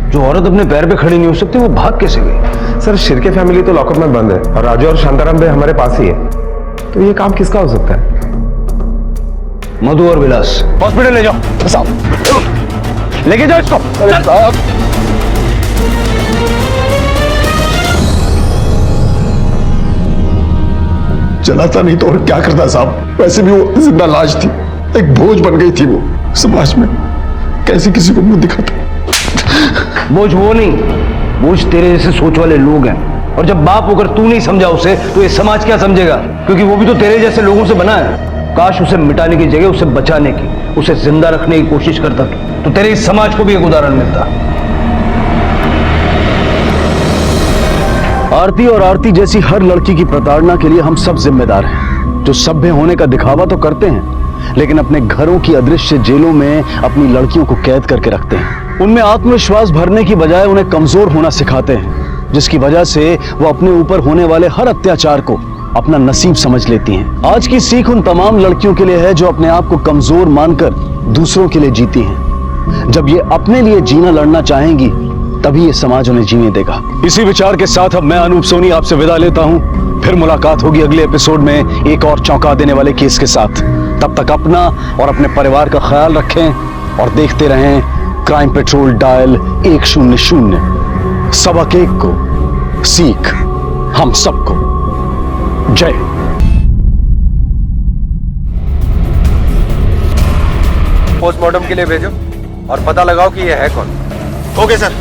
जो औरत अपने पैर पे खड़ी नहीं हो सकती वो भाग कैसे गई? सर, शिर्के फैमिली तो लॉकअप में बंद है और राजू और शांताराम भाई हमारे पास ही है, तो ये काम किसका हो सकता है? मधु और विलास हॉस्पिटल ले जाओ। साहब लेके जाओ इसको। चलाता नहीं तो और क्या करता साहब? वैसे भी वो जिंदा लाश थी, एक बोझ बन गई थी वो समाज में। कैसे किसी को मुंह दिखाता? बोझ वो नहीं, बोझ तेरे जैसे सोच वाले लोग हैं। और जब बाप होकर तू नहीं समझा उसे, तो ये समाज क्या समझेगा? क्योंकि वो भी तो तेरे जैसे लोगों से बना है। काश उसे मिटाने की जगह उसे बचाने की, उसे जिंदा रखने की कोशिश करता तो तेरे इस समाज को भी एक उदाहरण मिलता। आरती और आरती जैसी हर लड़की की प्रताड़ना के लिए हम सब जिम्मेदार हैं। जो सभ्य होने का दिखावा तो करते हैं, लेकिन अपने घरों की अदृश्य जेलों में अपनी लड़कियों को कैद करके रखते हैं। उनमें आत्मविश्वास भरने की बजाय उन्हें कमजोर होना सिखाते हैं, जिसकी वजह से वो अपने ऊपर होने वाले हर अत्याचार को अपना नसीब समझ लेती हैं। आज की सीख उन तमाम लड़कियों के लिए है जो अपने आप को कमजोर मानकर दूसरों के लिए जीती हैं। जब ये अपने लिए जीना लड़ना चाहेंगी, तभी ये समाज उन्हें जीने देगा। इसी विचार के साथ अब मैं अनूप सोनी आपसे विदा लेता हूं। फिर मुलाकात होगी अगले एपिसोड में एक और चौंका देने वाले केस के साथ। तब तक अपना और अपने परिवार का ख्याल रखें और देखते रहें क्राइम पेट्रोल डायल 100। सबक एक को, सीख हम सबको। जय। पोस्टमार्टम के लिए भेजो और पता लगाओ कि ये है कौन। Okay sir.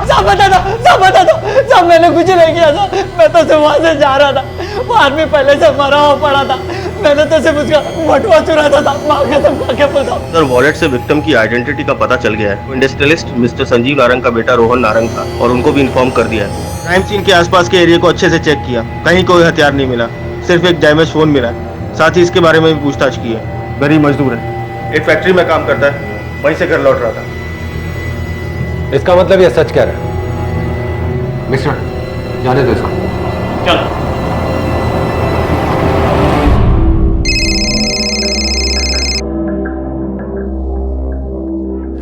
सब बता दो, सब बता दो। सब मैंने कुछ नहीं किया था। मैं तो सिर्फ वहां से जा रहा था। वो आदमी पहले से मरा हुआ पड़ा था। मैंने तो सिर्फ उसका बटुआ चुराता था। माँ कसम खा के बोलता हूं। सर, वॉलेट से विक्टिम की आइडेंटिटी का पता चल गया है। इंडस्ट्रियलिस्ट मिस्टर संजीव नारंग का बेटा रोहन नारंग था और उनको भी इन्फॉर्म कर दिया है। क्राइम सीन के आसपास के एरिया को अच्छे से चेक किया, कहीं कोई हथियार नहीं मिला, सिर्फ एक डैमेज फोन मिला। साथ ही इसके बारे में भी पूछताछ की है। गरीब मजदूर है, एक फैक्ट्री में काम करता है, वहीं से घर लौट रहा था। इसका मतलब ये सच कह रहा है। मिस्टर, जाने दो इसको। चलो।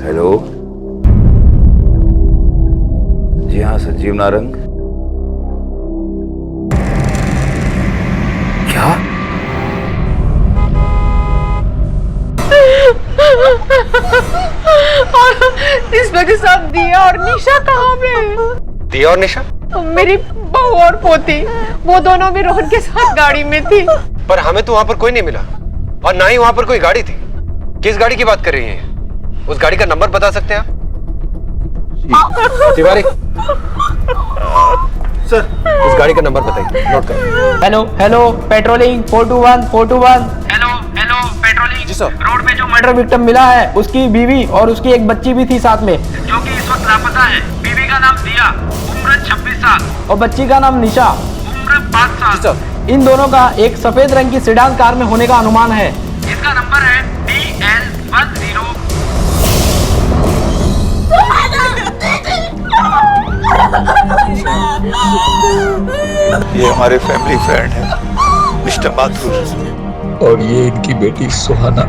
हेलो, जी हाँ, संजीव नारंग। क्या? इंस्पेक्टर साहब, दिया और निशा कहाँ पे? दिया और निशा? मेरी बहू और पोती, वो दोनों भी रोहन के साथ गाड़ी में थी। पर हमें तो वहां पर कोई नहीं मिला और ना ही वहां पर कोई गाड़ी थी। किस गाड़ी की बात कर रही हैं? उस गाड़ी का नंबर बता सकते हैं आप? तिवारी सर, उस गाड़ी का नंबर बताइए, नोट करो। Hello hello, patrolling 421 421। Hello hello, patrolling. जी सर। रोड में जो मर्डर विक्टिम मिला है, उसकी बीवी और उसकी एक बच्ची भी थी साथ में, जो कि इस वक्त लापता है। बीवी का नाम दिया, उम्र 26 साल, और बच्ची का नाम निशा, उम्र 5 साल। इन दोनों का एक सफेद रंग की सेडान कार में होने का अनुमान है। इसका नंबर है DL10। ये हमारे फैमिली फ्रेंड है मिस्टर माथुर, और ये इनकी बेटी सुहाना।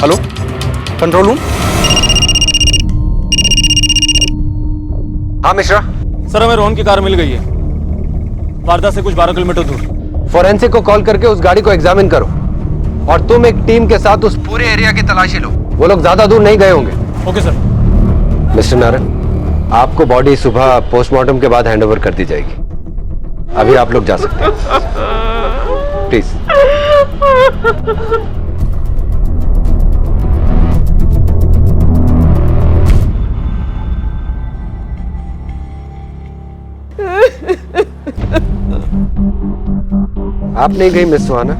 Hello, control room. हाँ मिश्रा। सर, हमें रोहन की कार मिल गई है, वारदात से कुछ 12 किलोमीटर दूर। फोरेंसिक को कॉल करके उस गाड़ी को एग्जामिन करो और तुम एक टीम के साथ उस पूरे एरिया की तलाशी लो। वो लोग ज्यादा दूर नहीं गए होंगे। Okay sir. मिस्टर नारायण, आपको बॉडी सुबह पोस्टमार्टम के बाद हैंडओवर कर दी जाएगी। अभी आप लोग जा सकते हैं, प्लीज। आप नहीं गई मिस सुहाना,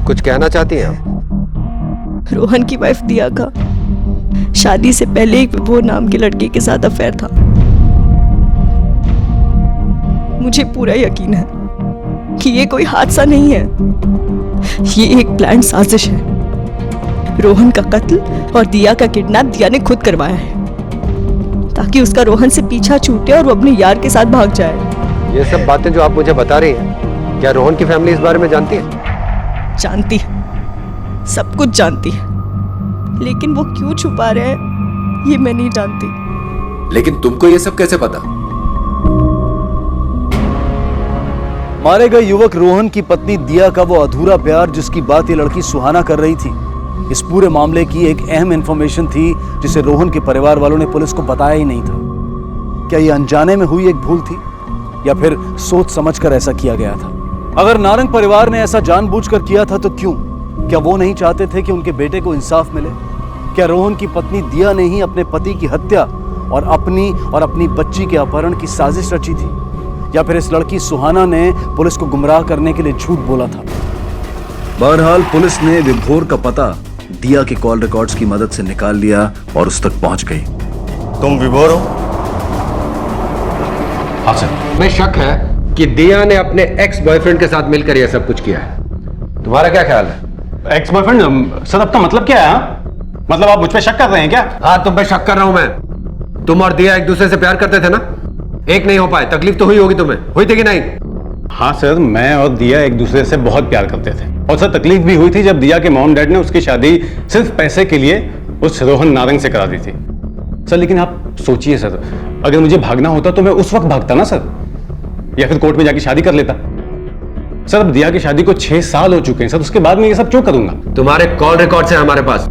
कुछ कहना चाहती हैं आप? रोहन की वाइफ दिया का शादी से पहले एक विभोर नाम के लड़के के साथ अफेयर था। मुझे पूरा यकीन है कि ये कोई हादसा नहीं है, ये एक प्लान साजिश है। रोहन का कत्ल और दिया का किडनैप दिया ने खुद करवाया है ताकि उसका रोहन से पीछा छूटे और वो अपने यार के साथ भाग जाए। ये सब बातें जो आप मुझे बता रही हैं, क्या रोहन की फैमिली इस बारे में जानती है? जानती है, सब कुछ जानती है, लेकिन वो क्यों छुपा रहे हैं ये मैं नहीं जानती। लेकिन तुमको ये सब कैसे पता? मारे गए युवक रोहन की पत्नी दिया का वो अधूरा प्यार जिसकी बात ये लड़की सुहाना कर रही थी, इस पूरे मामले की एक अहम इंफॉर्मेशन थी जिसे रोहन के परिवार वालों ने पुलिस को बताया ही नहीं था। क्या ये अनजाने में हुई एक भूल थी या फिर सोच समझकर ऐसा किया गया था? अगर नारंग परिवार ने ऐसा जानबूझकर किया था तो क्यों? क्या वो नहीं चाहते थे कि उनके बेटे को इंसाफ मिले? क्या रोहन की पत्नी दिया ने ही अपने पति की हत्या और अपनी बच्ची के अपहरण की साजिश रची थी? या फिर इस लड़की सुहाना ने पुलिस को गुमराह करने के लिए झूठ बोला था? बहरहाल पुलिस ने विभोर का पता दिया के कॉल रिकॉर्ड्स की मदद से निकाल लिया और उस तक पहुंच गई। तुम विभोर हो? हाँ सर। मैं शक है कि दिया ने अपने एक्स बॉयफ्रेंड के साथ मिलकर यह सब कुछ किया है। तुम्हारा क्या ख्याल है? एक्स बॉयफ्रेंड सर, आपका मतलब क्या है? मतलब आप मुझ पे शक कर रहे हैं क्या? हाँ, तुम पे शक कर रहा हूं मैं। तुम और दिया एक दूसरे से प्यार करते थे ना? एक नहीं हो पाए, तकलीफ तो हुई होगी तुम्हें, हुई थी कि नहीं? हाँ सर, मैं और दिया एक दूसरे से बहुत प्यार करते थे और सर तकलीफ भी हुई थी जब दिया के मॉम डैड ने उसकी शादी सिर्फ पैसे के लिए उस रोहन नारंग से करा दी थी सर। लेकिन आप सोचिए सर, अगर मुझे भागना होता तो मैं उस वक्त भागता ना सर, या फिर कोर्ट में जाके शादी कर लेता। सर अब दिया की शादी को 6 साल हो चुके हैं सर, उसके बाद मैं ये सब क्यों करूंगा? तुम्हारे कॉल रिकॉर्ड्स हैं हमारे पास।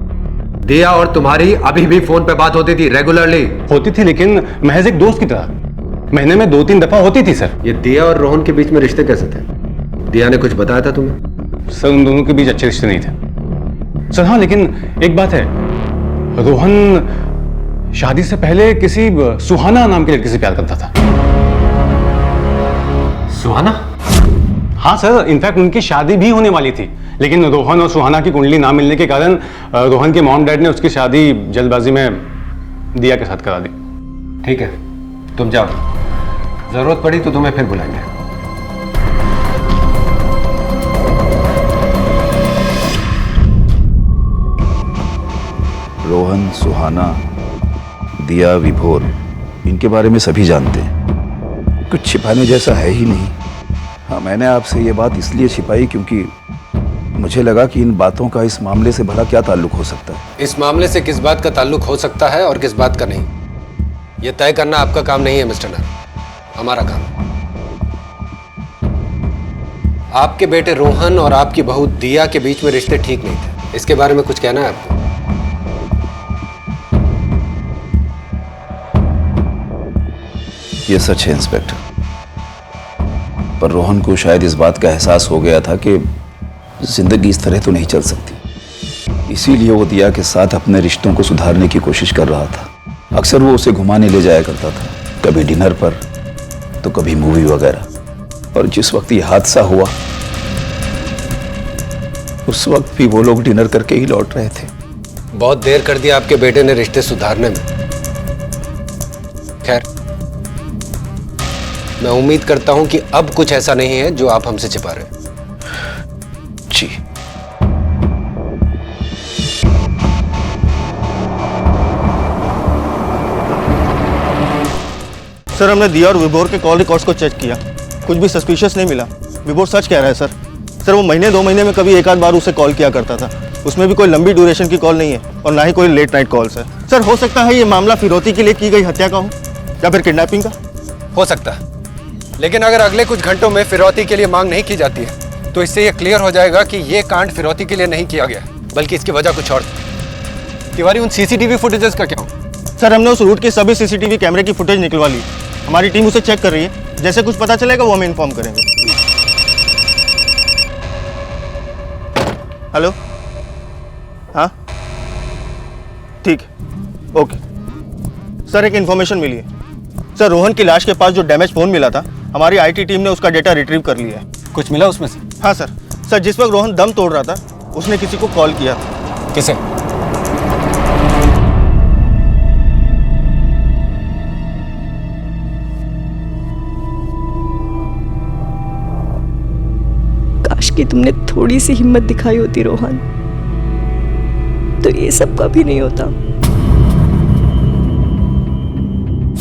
दिया और तुम्हारी अभी भी फोन पे बात होती थी, रेगुलरली होती थी, लेकिन महज एक दोस्त की तरह, महीने में 2-3 दफा होती थी सर। ये दिया और रोहन के बीच में रिश्ते कैसे थे? दिया ने कुछ बताया था तुम्हें? सर उन दोनों के बीच अच्छे रिश्ते नहीं थे सर। हाँ, लेकिन एक बात है, रोहन शादी से पहले किसी सुहाना नाम के लड़के से प्यार करता था। सुहाना? हाँ सर, इनफैक्ट उनकी शादी भी होने वाली थी, लेकिन रोहन और सुहाना की कुंडली ना मिलने के कारण रोहन के मॉम डैड ने उसकी शादी जल्दबाजी में दिया के साथ करा दी। ठीक है, तुम जाओ, जरूरत पड़ी तो तुम्हें फिर बुलाएंगे। रोहन, सुहाना, दिया, विभोर, इनके बारे में सभी जानते हैं। कुछ छिपाने जैसा है ही नहीं। हाँ, मैंने आपसे ये बात इसलिए छिपाई क्योंकि मुझे लगा कि इन बातों का इस मामले से भला क्या ताल्लुक हो सकता है। इस मामले से किस बात का ताल्लुक हो सकता है और किस बात का नहीं, यह तय करना आपका काम नहीं है मिस्टर नार, हमारा काम। आपके बेटे रोहन और आपकी बहू दिया के बीच में रिश्ते ठीक नहीं थे, इसके बारे में कुछ कहना है आपको? ये सच है इंस्पेक्टर, पर रोहन को शायद इस बात का एहसास हो गया था कि जिंदगी इस तरह तो नहीं चल सकती, इसीलिए वो दिया के साथ अपने रिश्तों को सुधारने की कोशिश कर रहा था। अक्सर वो उसे घुमाने ले जाया करता था, कभी डिनर पर तो कभी मूवी वगैरह। और जिस वक्त ये हादसा हुआ उस वक्त भी वो लोग डिनर करके ही लौट रहे थे। बहुत देर कर दिया आपके बेटे ने रिश्ते सुधारने में। खैर, मैं उम्मीद करता हूं कि अब कुछ ऐसा नहीं है जो आप हमसे छिपा रहे हैं। जी। सर, हमने दिया और विभोर के कॉल रिकॉर्ड्स को चेक किया, कुछ भी सस्पिशियस नहीं मिला। विभोर सच कह रहा है सर। सर, वो महीने 2 महीने में कभी एक आध बार उसे कॉल किया करता था, उसमें भी कोई लंबी ड्यूरेशन की कॉल नहीं है और ना ही कोई लेट नाइट कॉल्स है। सर, हो सकता है ये मामला फिरौती के लिए की गई हत्या का हो या फिर किडनैपिंग का। हो सकता है, लेकिन अगर अगले कुछ घंटों में फिरौती के लिए मांग नहीं की जाती है तो इससे यह क्लियर हो जाएगा कि यह कांड फिरौती के लिए नहीं किया गया, बल्कि इसकी वजह कुछ और थी। तिवारी, उन सीसीटीवी फुटेजेस का क्या हो? सर, हमने उस रूट के सभी सीसीटीवी कैमरे की फुटेज निकलवा ली, हमारी टीम उसे चेक कर रही है, जैसे कुछ पता चलेगा वो हमें इन्फॉर्म करेंगे। हेलो, हाँ ठीक है, ओके। सर, एक इन्फॉर्मेशन मिली है। सर, रोहन की लाश के पास जो डैमेज फोन मिला था हमारी आईटी टीम ने उसका डेटा रिट्रीव कर लिया है। कुछ मिला उसमें से? हाँ सर। सर, जिस वक्त रोहन दम तोड़ रहा था उसने किसी को कॉल किया था। किसे? काश कि तुमने थोड़ी सी हिम्मत दिखाई होती रोहन, तो ये सब कभी नहीं होता।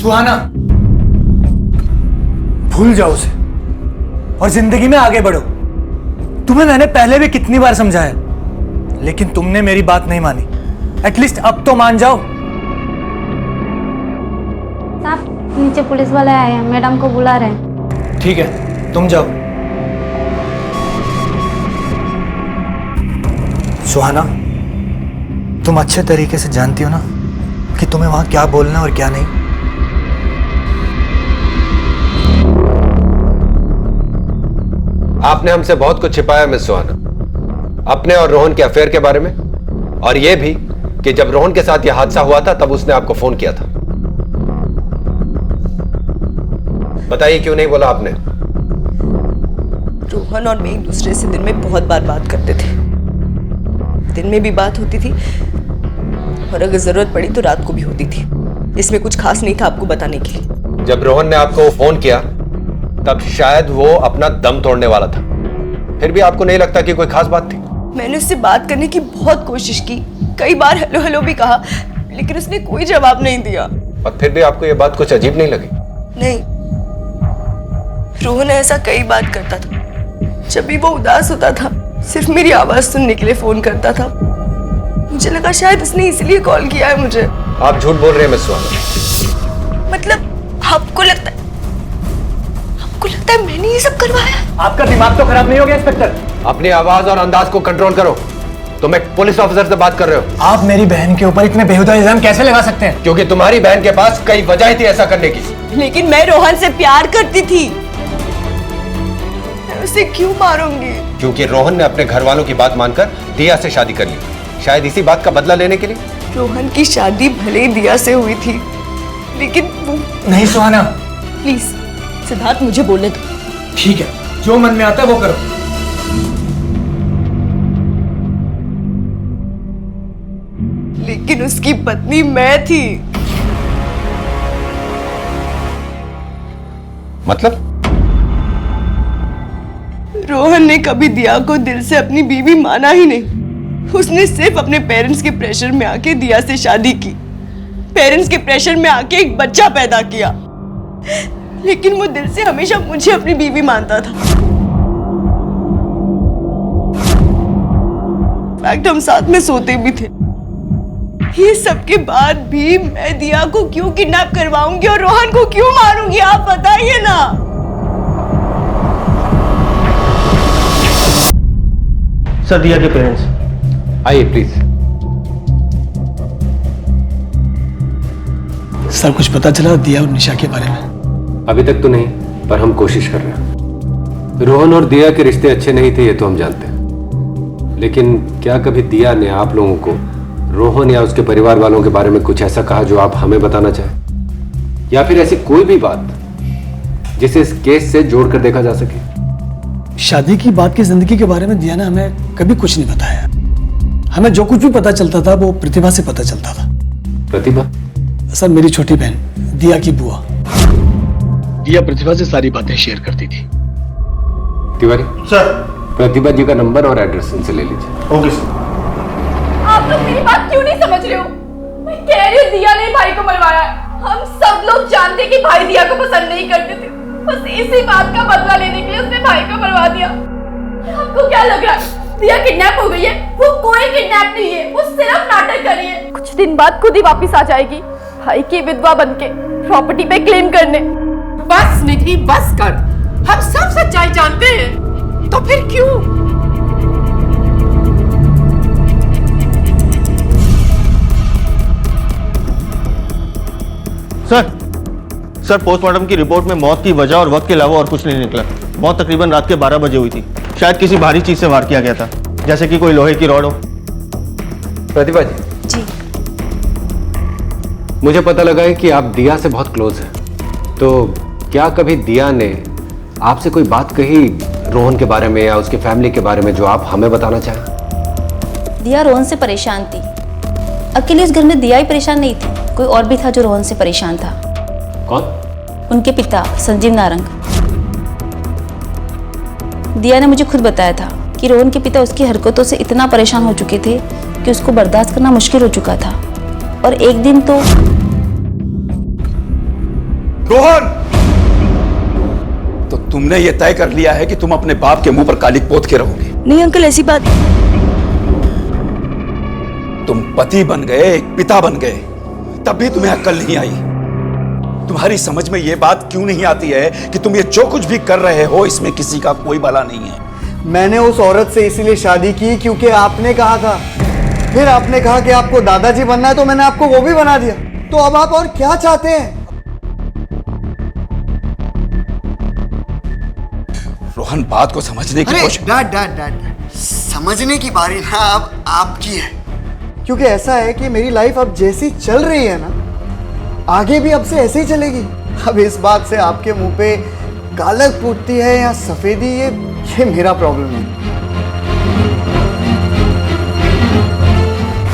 सुहाना, भूल जाओ उसे और जिंदगी में आगे बढ़ो। तुम्हें मैंने पहले भी कितनी बार समझाया, लेकिन तुमने मेरी बात नहीं मानी। एटलीस्ट अब तो मान जाओ। साहब, नीचे पुलिस वाले आए हैं, मैडम को बुला रहे हैं। ठीक है, तुम जाओ। सुहाना, तुम अच्छे तरीके से जानती हो ना कि तुम्हें वहां क्या बोलना और क्या नहीं। आपने हमसे बहुत कुछ छिपाया मिस सुहाना, अपने और रोहन के अफेयर के बारे में, और यह भी कि जब रोहन के साथ यह हादसा हुआ था तब उसने आपको फोन किया था। बताइए क्यों नहीं बोला आपने? रोहन और मैं एक दूसरे से दिन में बहुत बार बात करते थे। दिन में भी बात होती थी और अगर जरूरत पड़ी तो रात को भी होती थी। इसमें कुछ खास नहीं था आपको बताने के लिए। जब रोहन ने आपको फोन किया तब शायद वो अपना दम तोड़ने वाला था, फिर भी आपको नहीं लगता कि कोई खास बात थी? मैंने उससे बात करने की बहुत कोशिश की, कई बार हेलो हेलो भी कहा, लेकिन उसने कोई जवाब नहीं दिया। और फिर भी आपको ये बात कुछ अजीब नहीं लगी? नहीं, रोहन ऐसा कई बार करता था। जब भी वो उदास होता था सिर्फ मेरी आवाज सुनने के लिए फोन करता था। मुझे लगा शायद उसने इसलिए कॉल किया है मुझे। आप झूठ बोल रहे हैं मिस सुहाना। मतलब आपको लगता है मैंने ये सब करवाया? आपका दिमाग तो खराब नहीं हो गया इंस्पेक्टर? अपनी आवाज और अंदाज को कंट्रोल करो। तुम एक पुलिस ऑफिसर से बात कर रहे हो। आप मेरी बहन के ऊपर इतने बेहुदा इल्जाम कैसे लगा सकते हैं? क्योंकि तुम्हारी बहन के पास कई वजह थी ऐसा करने की। लेकिन मैं रोहन से प्यार करती थी, मैं उसे क्यों मारूंगी? क्योंकि रोहन ने अपने घर वालों की बात मानकर दिया से शादी कर ली, शायद इसी बात का बदला लेने के लिए। रोहन की शादी भले ही दिया से हुई थी, लेकिन वो... नहीं सुहाना, प्लीज सिद्धार्थ, मुझे बोलने दो। ठीक है, जो मन में आता है वो करो। लेकिन उसकी पत्नी मैं थी। मतलब? रोहन ने कभी दिया को दिल से अपनी बीवी माना ही नहीं। उसने सिर्फ अपने पेरेंट्स के प्रेशर में आके दिया से शादी की, पेरेंट्स के प्रेशर में आके एक बच्चा पैदा किया, लेकिन वो दिल से हमेशा मुझे अपनी बीवी मानता था। फैक्ट हम साथ में सोते भी थे। ये सब के बाद भी मैं दिया को क्यों किडनैप करवाऊंगी और रोहन को क्यों मारूंगी, आप बताइए ना। सर, दिया के पेरेंट्स आइए प्लीज। सर, कुछ पता चला दिया और निशा के बारे में? अभी तक तो नहीं, पर हम कोशिश कर रहे हैं। रोहन और दिया के रिश्ते अच्छे नहीं थे ये तो हम जानते हैं, लेकिन क्या कभी दिया ने आप लोगों को रोहन या उसके परिवार वालों के बारे में कुछ ऐसा कहा जो आप हमें बताना चाहें, या फिर ऐसी कोई भी बात जिसे इस केस से जोड़कर देखा जा सके? शादी की बात की जिंदगी के बारे में दिया ने हमें कभी कुछ नहीं बताया। हमें जो कुछ भी पता चलता था वो प्रतिभा से पता चलता था। प्रतिभा? सर, मेरी छोटी बहन दिया की बुआ। दिया प्रतिभा से सारी बातें शेयर करती थी। तिवारी सर, प्रतिभा जी का नंबर और एड्रेस इनसे ले लीजिए। Okay sir. आप लोग मेरी बात क्यों नहीं समझ रहे हो? मैं कह रही हूँ दिया ने भाई को मरवाया। हम सब लोग जानते कि भाई दिया को पसंद नहीं करते थे, बस इसी बात का बदला लेने के लिए उसने भाई को मरवा दिया। आपको क्या लग रहा है दिया किडनैप हो गई है? वो कोई किडनैप नहीं है, वो सिर्फ नाटक कर रही है। कुछ दिन बाद खुद ही वापस आ जाएगी भाई की विधवा बनके प्रॉपर्टी पे क्लेम करने। बस निधि, बस कर। हम सब सच्चाई जानते हैं, तो फिर क्यों? सर, पोस्टमार्टम की रिपोर्ट में मौत की वजह और वक्त के अलावा और कुछ नहीं निकला। मौत तकरीबन रात के 12 बजे हुई थी। शायद किसी भारी चीज से वार किया गया था, जैसे कि कोई लोहे की रॉड हो। प्रतिभा जी, मुझे पता लगा है कि आप दिया से बहुत क्लोज हैं, तो क्या कभी दिया ने आपसे कोई बात कही रोहन के बारे में या उसकी फैमिली के बारे में जो आप हमें बताना चाहें? दिया रोहन से परेशान थी। अकेले उस घर में दिया ही परेशान नहीं थी, कोई और भी था जो रोहन से परेशान था। कौन? उनके पिता संजीव नारंग। दिया ने मुझे खुद बताया था कि रोहन के पिता उसकी हरकतों से इतना परेशान हो चुके थे कि उसको बर्दाश्त करना मुश्किल हो चुका था। और एक दिन तो रोहन, तो तुमने ये तय कर लिया है कि तुम अपने बाप के मुंह पर कालिक पोत के रहोगे? नहीं अंकल, ऐसी बात। तुम पति बन गए, एक पिता बन गए, तब भी तुम्हें अक्ल नहीं आई। तुम्हारी समझ में ये बात क्यों नहीं आती है कि तुम ये जो कुछ भी कर रहे हो इसमें किसी का कोई भला नहीं है? मैंने उस औरत से इसीलिए शादी की क्योंकि आपने कहा था। फिर आपने कहा कि आपको दादाजी बनना है तो मैंने आपको वो भी बना दिया। तो अब आप और क्या चाहते हैं? रोहन, बात को समझने की कोशिश। डैड, समझने की बारी ना अब आपकी है। क्योंकि ऐसा है कि मेरी लाइफ अब जैसी चल रही है ना, आगे भी अब से ऐसे ही चलेगी। अब इस बात से आपके मुंह पे कालक फूटती है या सफेदी, ये मेरा प्रॉब्लम है।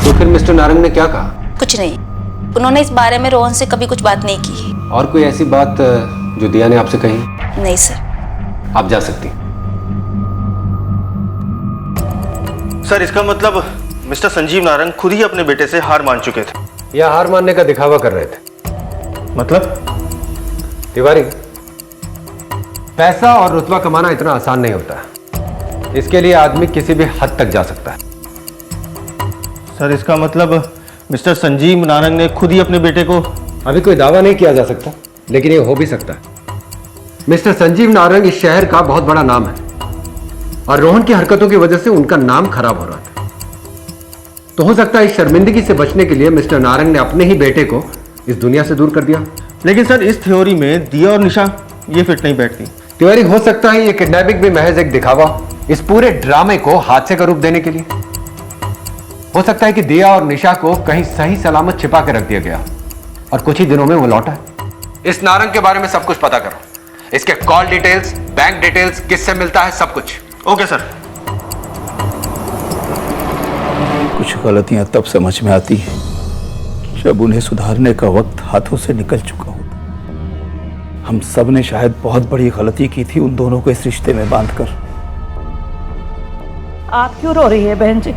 तो फिर मिस्टर नारंग ने क्या कहा? कुछ नहीं, उन्होंने इस बारे में रोहन से कभी कुछ बात नहीं की। और कोई ऐसी बात जो दिया ने आपसे कही? नहीं सर। आप जा सकती। सर, इसका मतलब मिस्टर संजीव नारंग खुद ही अपने बेटे से हार मान चुके थे या हार मानने का दिखावा कर रहे थे? मतलब? तिवारी, पैसा और रुतबा कमाना इतना आसान नहीं होता। इसके लिए आदमी किसी भी हद तक जा सकता है। सर, इसका मतलब मिस्टर संजीव नारंग ने खुद ही अपने बेटे को... अभी कोई दावा नहीं किया जा सकता, लेकिन ये हो भी सकता है। मिस्टर संजीव नारंग इस शहर का बहुत बड़ा नाम है और रोहन की हरकतों की वजह से उनका नाम खराब हो रहा था। तो हो सकता है इस शर्मिंदगी से बचने के लिए मिस्टर नारंग ने अपने ही बेटे को इस दुनिया से दूर कर दिया। लेकिन सर, इस थ्योरी में दिया और निशा ये फिट नहीं बैठती। तिवारी, हो सकता है ये किडनैपिंग भी महज एक दिखावा इस पूरे ड्रामे को हादसे का रूप देने के लिए। हो सकता है कि दिया और निशा को कहीं सही सलामत छिपा के रख दिया गया और कुछ ही दिनों में वो लौटा है। इस नारंग के बारे में सब कुछ पता करो, इसके कॉल डिटेल्स, बैंक डिटेल्स, किससे मिलता है, सब कुछ। Okay sir. कुछ गलतियां तब समझ में आती हैं जब उन्हें सुधारने का वक्त हाथों से निकल चुका होता। हम सब ने शायद बहुत बड़ी गलती की थी उन दोनों को इस रिश्ते में बांधकर। आप क्यों रो रही है बहन जी,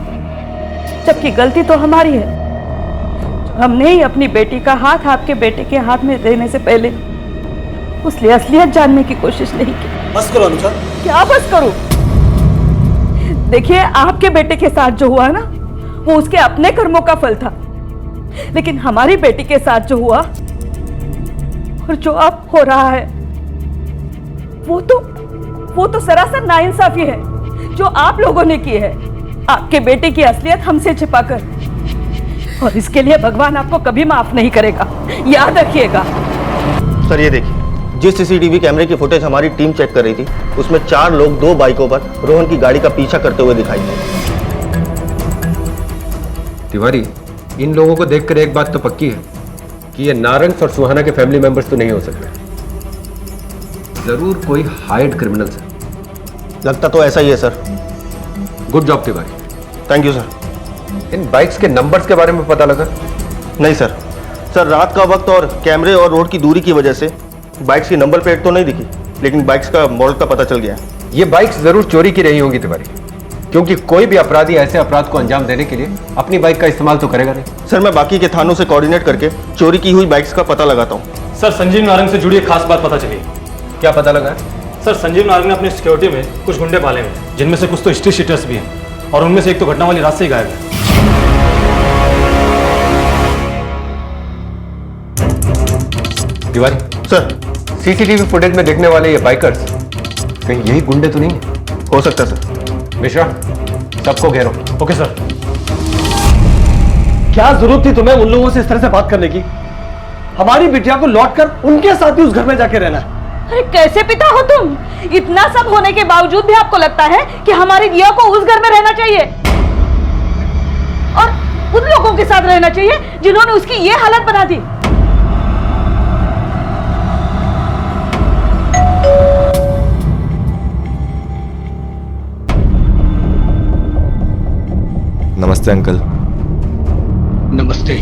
जबकि गलती तो हमारी है। हमने ही अपनी बेटी का हाथ आपके बेटे के हाथ में देने से पहले उसकी असलियत जानने की कोशिश नहीं की। बस करो अनुजा। क्या बस करूं? देखिए, आपके बेटे के साथ जो हुआ ना, वो उसके अपने कर्मों का फल था। लेकिन हमारी बेटी के साथ जो हुआ और जो अब हो रहा है, वो तो सरासर नाइंसाफी है जो आप लोगों ने की है, आपके बेटे की असलियत हमसे छिपाकर। और इसके लिए भगवान आपको कभी माफ नहीं करेगा, याद रखिएगा। सर, ये देखिए, जिस सीसीटीवी कैमरे की फुटेज हमारी टीम चेक कर रही थी, उसमें 4 लोग 2 बाइकों पर रोहन की गाड़ी का पीछा करते हुए दिखाई दिए। तिवारी, इन लोगों को देखकर एक बात तो पक्की है कि ये नारंग और सुहाना के फैमिली मेंबर्स तो नहीं हो सकते। जरूर कोई हाइड क्रिमिनल्स है। लगता तो ऐसा ही है sir. Good job Tiwari. Thank you sir. In bikes के नंबर्स के बारे में पता लगा? नहीं सर। सर, रात का वक्त और कैमरे और रोड की दूरी की वजह से बाइक्स की नंबर प्लेट तो नहीं दिखी, लेकिन बाइक्स का मॉडल का पता चल गया। ये बाइक्स जरूर चोरी की रही होंगी तिवारी, क्योंकि कोई भी अपराधी ऐसे अपराध को अंजाम देने के लिए अपनी बाइक का इस्तेमाल तो करेगा नहीं। सर, मैं बाकी के थानों से कोऑर्डिनेट करके चोरी की हुई बाइक्स का पता लगाता हूँ। सर, संजीव नारंग से जुड़ी एक खास बात पता चली। क्या पता लगा? सर, संजीव नारंग ने अपनी सिक्योरिटी में कुछ गुंडे पाले हैं, जिनमें से कुछ तो स्ट्रीट शीटर्स भी हैं और उनमें से एक तो घटना वाली रात से ही गायब है। तिवारी सर, सीसीटीवी फुटेज में देखने वाले ये बाइकर्स कहीं यही गुंडे तो नहीं है? हो सकता है सर। मिश्रा, सबको घेरो। Okay sir. क्या जरूरत थी तुम्हें उन लोगों से इस तरह से बात करने की? हमारी बिटिया को लौटकर उनके साथ ही उस घर में जाके रहना है। अरे कैसे पिता हो तुम? इतना सब होने के बावजूद भी आपको लगता है कि हमारी दिया को उस घर में रहना चाहिए और उन लोगों के साथ रहना चाहिए जिन्होंने उसकी ये हालत बना दी। नमस्ते अंकल। नमस्ते।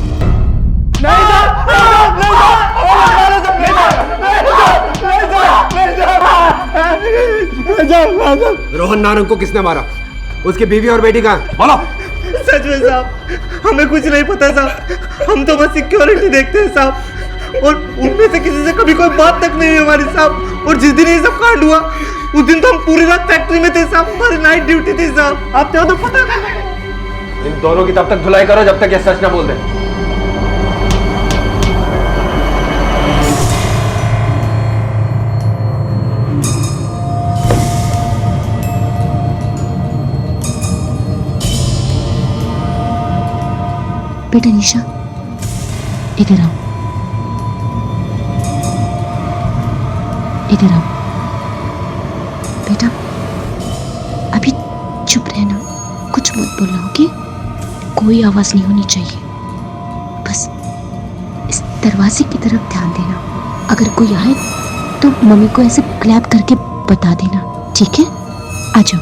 रोहन नारंग को किसने मारा? उसकी बीवी और बेटी कहाँ? बोलो। सच में साहब हमें कुछ नहीं पता साहब, हम तो बस सिक्योरिटी देखते हैं साहब, और उनमें से किसी से कभी कोई बात तक नहीं हुई हमारी साहब। और जिस दिन ये सब कांड हुआ उस दिन तो हम पूरी रात फैक्ट्री में थे साहब, हमारी नाइट ड्यूटी थी साहब। आपने तो पता नहीं। इन दोनों की तब तक धुलाई करो जब तक ये सच ना बोल दे। बेटा निशा इधर आओ, इधर आओ बेटा। अभी चुप रहना, कुछ मत बोलना, ओके? कोई आवाज नहीं होनी चाहिए। बस इस दरवाजे की तरफ ध्यान देना, अगर कोई आए तो मम्मी को ऐसे क्लैप करके बता देना, ठीक है? आ जाओ।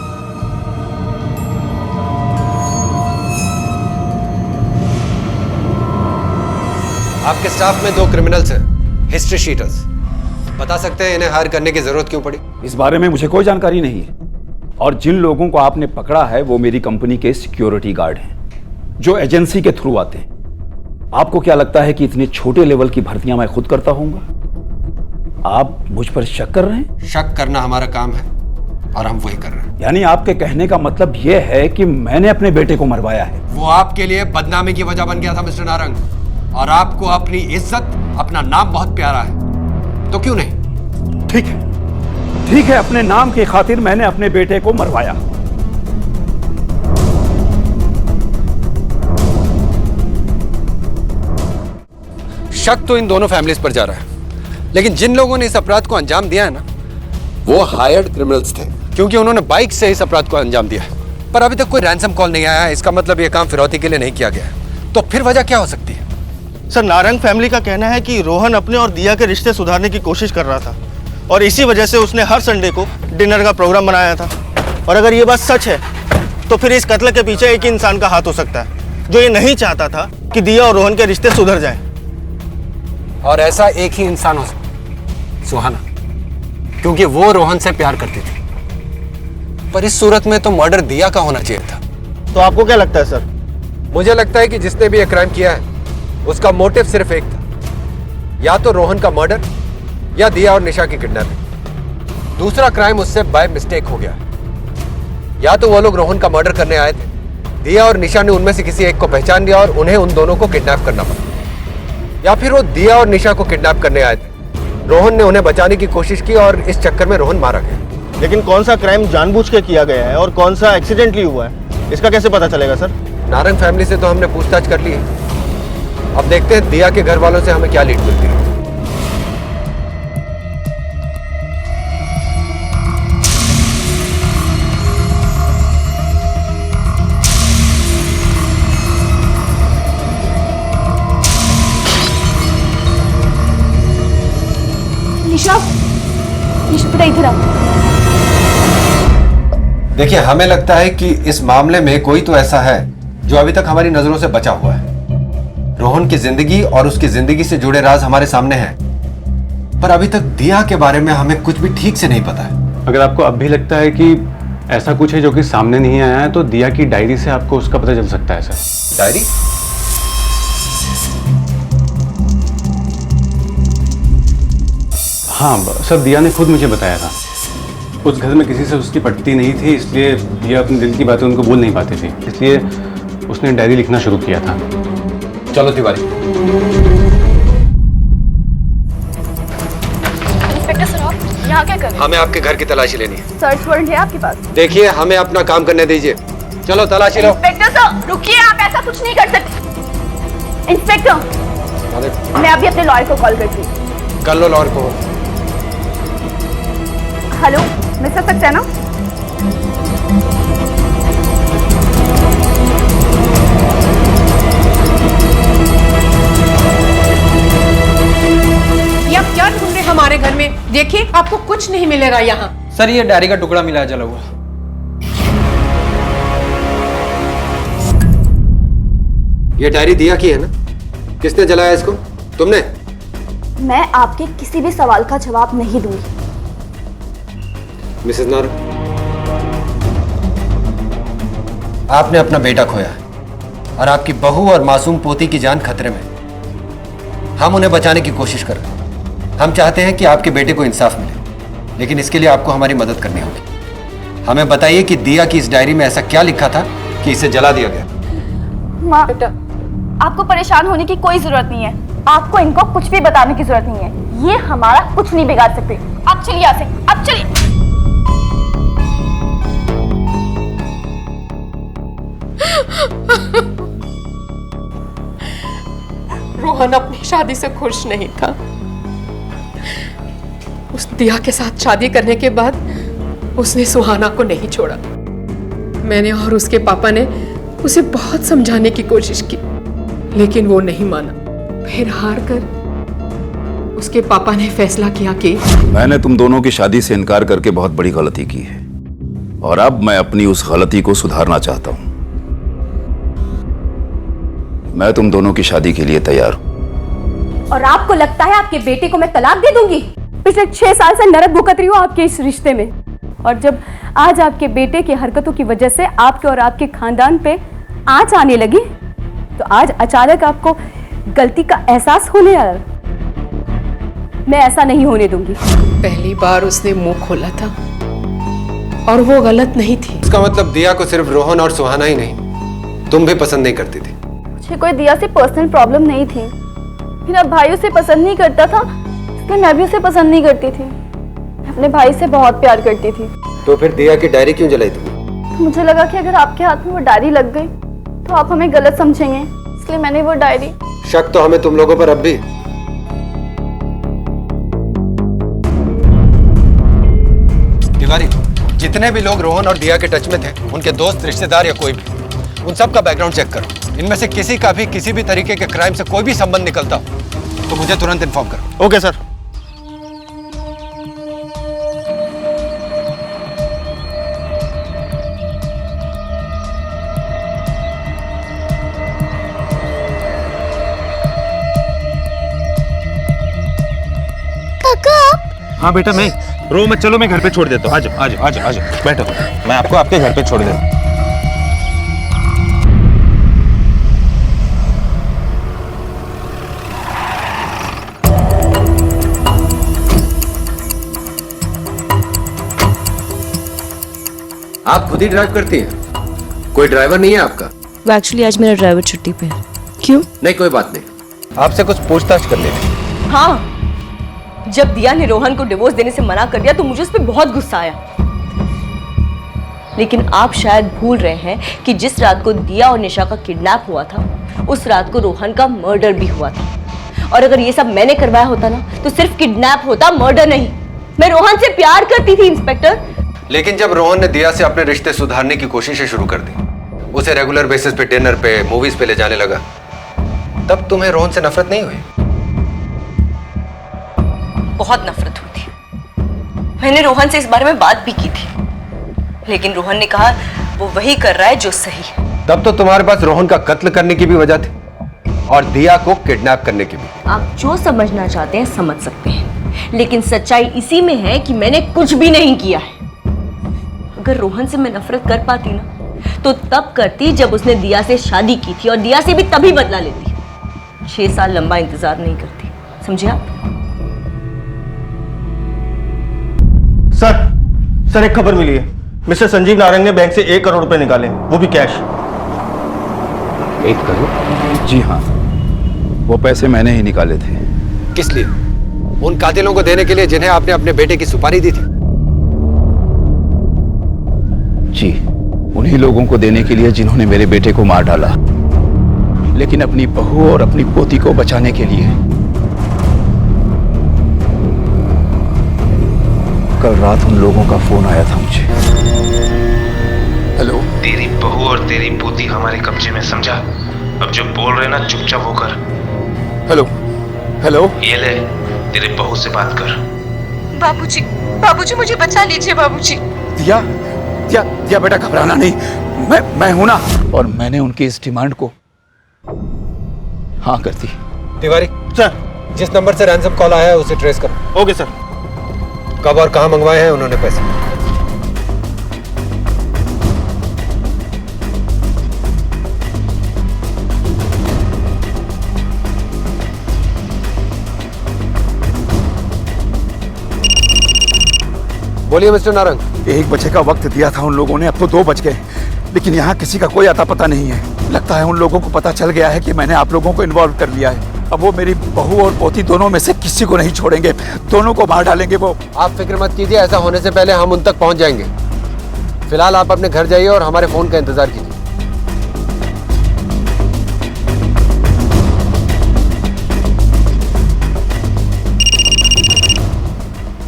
आपके स्टाफ में 2 क्रिमिनल्स हैं, हिस्ट्री शीटर्स। बता सकते हैं इन्हें हायर करने की जरूरत क्यों पड़ी? इस बारे में मुझे कोई जानकारी नहीं है, और जिन लोगों को आपने पकड़ा है वो मेरी कंपनी के सिक्योरिटी गार्ड हैं, जो एजेंसी के थ्रू आते हैं। आपको क्या लगता है कि इतने छोटे लेवल की भर्तियां मैं खुद करता हूंगा? आप मुझ पर शक कर रहे हैं? शक करना हमारा काम है और हम वही कर रहे हैं। यानी आपके कहने का मतलब यह है कि मैंने अपने बेटे को मरवाया है? वो आपके लिए बदनामी की वजह बन गया था मिस्टर नारंग, और आपको अपनी इज्जत, अपना नाम बहुत प्यारा है, तो क्यों नहीं? ठीक है, ठीक है, अपने नाम की खातिर मैंने अपने बेटे को मरवाया। शक तो इन दोनों फैमिलीज पर जा रहा है, लेकिन जिन लोगों ने इस अपराध को अंजाम दिया है ना, वो हायर्ड क्रिमिनल्स थे, क्योंकि उन्होंने बाइक से इस अपराध को अंजाम दिया है। पर अभी तक कोई रैंसम कॉल नहीं आया है, इसका मतलब ये काम फिरौती के लिए नहीं किया गया है। तो फिर वजह क्या हो सकती है? सर, नारंग फैमिली का कहना है कि रोहन अपने और दिया के रिश्ते सुधारने की कोशिश कर रहा था, और इसी वजह से उसने हर संडे को डिनर का प्रोग्राम बनाया था। और अगर ये बात सच है तो फिर इस कत्ल के पीछे एक ही इंसान का हाथ हो सकता है, जो ये नहीं चाहता था कि दिया और रोहन के रिश्ते सुधर जाएं। और ऐसा एक ही इंसान हो सकता, सुहाना, क्योंकि वो रोहन से प्यार करती थी। पर इस सूरत में तो मर्डर दिया का होना चाहिए था। तो आपको क्या लगता है सर? मुझे लगता है कि जिसने भी ये क्राइम किया है उसका मोटिव सिर्फ एक था, या तो रोहन का मर्डर या दिया और निशा की किडनैपिंग। दूसरा क्राइम उससे बाय मिस्टेक हो गया। या तो वो लोग रोहन का मर्डर करने आए थे, दिया और निशा ने उनमें से किसी एक को पहचान लिया और उन्हें उन दोनों को किडनैप करना पड़ा, या फिर वो दिया और निशा को किडनैप करने आए थे, रोहन ने उन्हें बचाने की कोशिश की और इस चक्कर में रोहन मारा गया। लेकिन कौन सा क्राइम जानबूझ के किया गया है और कौन सा एक्सीडेंटली हुआ है, इसका कैसे पता चलेगा सर? नारंग फैमिली से तो हमने पूछताछ कर ली है, अब देखते हैं दिया के घर वालों से हमें क्या लीड मिलती है। निशा, निशा बेटा इधर आओ। देखिए, हमें लगता है कि इस मामले में कोई तो ऐसा है जो अभी तक हमारी नजरों से बचा हुआ है। रोहन की जिंदगी और उसकी जिंदगी से जुड़े राज हमारे सामने हैं, पर अभी तक दिया के बारे में हमें कुछ भी ठीक से नहीं पता है। अगर आपको अब भी लगता है कि ऐसा कुछ है जो कि सामने नहीं आया है, तो दिया की डायरी से आपको उसका पता चल सकता है सर। डायरी? हाँ सर, दिया ने खुद मुझे बताया था। उस घर में किसी से उसकी पटती नहीं थी, इसलिए दिया अपने दिल की बातें उनको बोल नहीं पाती थी, इसलिए उसने डायरी लिखना शुरू किया था। चलो तिवारी। इंस्पेक्टर सर, आप यहाँ क्या कर रहे हैं? हमें आपके घर की तलाशी लेनी है। सर्च वारंट है आपके पास? देखिए, हमें अपना काम करने दीजिए। चलो तलाशी लो। इंस्पेक्टर सर रुकिए, आप ऐसा कुछ नहीं कर सकते। इंस्पेक्टर, मैं अभी अपने लॉयर को कॉल करती हूँ। कर लो लॉयर को। हेलो मिस्टर सक्सेना, ये आप क्या ढूंढ रहे हमारे घर में? देखिए, आपको कुछ नहीं मिलेगा यहाँ। सर, ये डायरी का टुकड़ा मिला जला हुआ। ये डायरी दिया की है ना? किसने जलाया इसको? तुमने? मैं आपके किसी भी सवाल का जवाब नहीं दूंगी। मिसेस नारंग, आपने अपना बेटा खोया है और आपकी बहू और मासूम पोती की जान खतरे में। हम उन्हें बचाने की कोशिश कर रहे हैं। हम चाहते हैं कि आपके बेटे को इंसाफ मिले, लेकिन इसके लिए आपको हमारी मदद करनी होगी। हमें बताइए कि दिया की इस डायरी में ऐसा क्या लिखा था कि इसे जला दिया गया? माँ, आपको परेशान होने की कोई जरूरत नहीं है। आपको इनको कुछ भी बताने की जरूरत नहीं है। ये हमारा कुछ नहीं बिगाड़ सकते। आप चलिए यहाँ से, अब चलिए। रोहन अपनी शादी से खुश नहीं था। उस दिया के साथ शादी करने के बाद उसने सुहाना को नहीं छोड़ा। मैंने और उसके पापा ने उसे बहुत समझाने की कोशिश की, लेकिन वो नहीं माना। फिर हार कर उसके पापा ने फैसला किया कि मैंने तुम दोनों की शादी से इनकार करके बहुत बड़ी गलती की है और अब मैं अपनी उस गलती को सुधारना चाहता हूं। मैं तुम दोनों की शादी के लिए तैयार हूं। और आपको लगता है आपके बेटे को मैं तलाक दे दूंगी? पिछले 6 साल से नरक भुगत रही हूँ आपके इस रिश्ते में, और जब आज आपके बेटे की हरकतों की वजह से आपके और आपके खानदान पे आंच आने लगी, तो आज अचानक आपको गलती का एहसास होने लगा। मैं ऐसा नहीं होने दूंगी। पहली बार उसने मुंह खोला था और वो गलत नहीं थी। इसका मतलब दिया को सिर्फ रोहन और सुहाना ही नहीं, तुम भी पसंद नहीं करती थी। मुझे कोई दिया से पर्सनल प्रॉब्लम नहीं थी। मेरा भाई उसे पसंद नहीं करता था, इसलिए मैं भी उसे पसंद नहीं करती थी। मैं अपने भाई से बहुत प्यार करती थी। तो फिर दिया की डायरी क्यों जलाई तुमने? तो मुझे लगा कि अगर आपके हाथ में वो डायरी लग गई तो आप हमें गलत समझेंगे, इसलिए मैंने वो डायरी। शक तो हमें तुम लोगों पर अब भी। तिवारी, जितने भी लोग रोहन और दिया के टच में थे, उनके दोस्त, रिश्तेदार या कोई भी, उन सब का बैकग्राउंड चेक करो। इनमें से किसी का भी किसी भी तरीके के क्राइम से कोई भी संबंध निकलता हो तो मुझे तुरंत इन्फॉर्म करो। Okay sir. हाँ बेटा, मैं रो मत, चलो मैं घर पे छोड़ देता हूँ। आ जाओ आ जाओ आ जाओ आ जाओ, बैठो, मैं आपको आपके घर पे छोड़ देता हूँ। आप खुद ही ड्राइव करती हैं? कोई ड्राइवर नहीं है आपका? एक्चुअली आज मेरा ड्राइवर छुट्टी पे है। क्यों? नहीं, कोई बात नहीं, आपसे कुछ पूछताछ कर लेते। हाँ, जब दिया ने रोहन को डिवोर्स देने से मना कर दिया तो मुझे उस पर बहुत गुस्सा आया। लेकिन आप शायद भूल रहे हैं कि जिस रात को दिया और निशा का किडनैप हुआ था, उस रात को रोहन का मर्डर भी हुआ था। और अगर ये सब मैंने करवाया होता ना, तो सिर्फ किडनैप होता, मर्डर नहीं। मैं रोहन से प्यार करती थी इंस्पेक्टर। लेकिन जब रोहन ने दिया से अपने रिश्ते सुधारने की कोशिशें शुरू कर दी, उसे रेगुलर बेसिस पे डिनर पे, मूवीज पे ले जाने लगा, तब तुम्हें रोहन से नफरत नहीं हुई? बहुत नफरत हुई थी। मैंने रोहन से इस बारे में बात भी की थी, लेकिन रोहन ने कहा वो वही कर रहा है जो सही है। तब तो तुम्हारे पास रोहन का कत्ल करने की भी वजह थी और दिया को किडनैप करने की भी। आप जो समझना चाहते हैं समझ सकते हैं, लेकिन सच्चाई इसी में है कि मैंने कुछ भी नहीं किया है। अगर रोहन से मैं नफरत कर पाती ना, तो तब करती जब उसने दिया से शादी की थी, और दिया से भी तभी बदला लेती। 6 साल लंबा इंतजार नहीं करती, समझे आप? सर एक खबर मिली है। मिस्टर संजीव नारंग ने बैंक से 1 करोड़ रुपए निकाले, वो भी कैश। 1 करोड़? जी हाँ, वो पैसे मैंने ही निकाले थे। किस लिए? उन कातिलों को देने के लिए जिन्हें आपने अपने बेटे की सुपारी दी थी? जी, उन्हीं लोगों को देने के लिए जिन्होंने मेरे बेटे को मार डाला, लेकिन अपनी बहू और अपनी पोती को बचाने के लिए। कल रात उन लोगों का फोन आया था मुझे। हेलो, तेरी बहू और तेरी पोती हमारे कब्जे में, समझा? अब जो बोल रहे ना चुपचाप वो कर। हेलो हेलो, ये ले, तेरे बहू से बात कर। बाबूजी, बाबूजी मुझे बचा लीजिए बाबूजी। दिया दिया बेटा, घबराना नहीं, मैं हूं ना। और मैंने उनकी इस डिमांड को हाँ कर दी। तिवारी सर, जिस नंबर से रैंसम कॉल आया है उसे ट्रेस करो। Okay sir. कब और कहां मंगवाए हैं उन्होंने पैसे? बोलिए मिस्टर नारंग। 1 बजे का वक्त दिया था उन लोगों ने, अब तो 2 बज गए, लेकिन यहाँ किसी का कोई अता पता नहीं है। लगता है उन लोगों को पता चल गया है कि मैंने आप लोगों को इन्वॉल्व कर लिया है। अब वो मेरी बहू और पोती दोनों में से किसी को नहीं छोड़ेंगे, दोनों को मार डालेंगे वो। आप फिक्र मत कीजिए, ऐसा होने से पहले हम उन तक पहुंच जाएंगे। फिलहाल आप अपने घर जाइए और हमारे फोन का इंतजार कीजिए।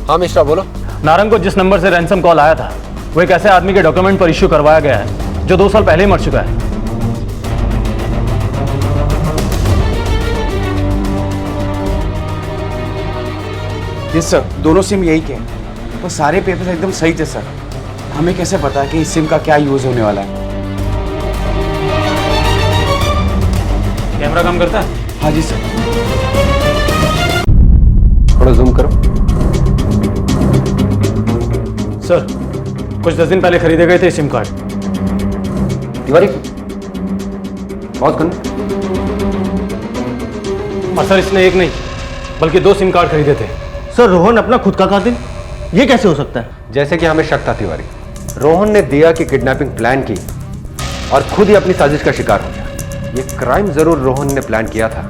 हाँ मिश्रा बोलो। नारंग को जिस नंबर से रैंसम कॉल आया था वो एक ऐसे आदमी के डॉक्यूमेंट पर इश्यू करवाया गया है जो 2 साल पहले ही मर चुका है। यस सर, दोनों सिम यही के हैं। वो सारे पेपर्स एकदम सही थे सर। हमें कैसे पता कि इस सिम का क्या यूज होने वाला है? कैमरा काम करता है? हाँ जी सर। थोड़ा जूम करो। सर, कुछ 10 दिन पहले खरीदे गए थे सिम कार्ड। तिवारी बहुत कन। और सर इसने एक नहीं बल्कि 2 सिम कार्ड खरीदे थे। सर, रोहन अपना खुद का कातिल? ये कैसे हो सकता है? जैसे कि हमें शक था तिवारी, रोहन ने दिया की किडनैपिंग प्लान की और खुद ही अपनी साजिश का शिकार हो गया। ये क्राइम जरूर रोहन ने प्लान किया था,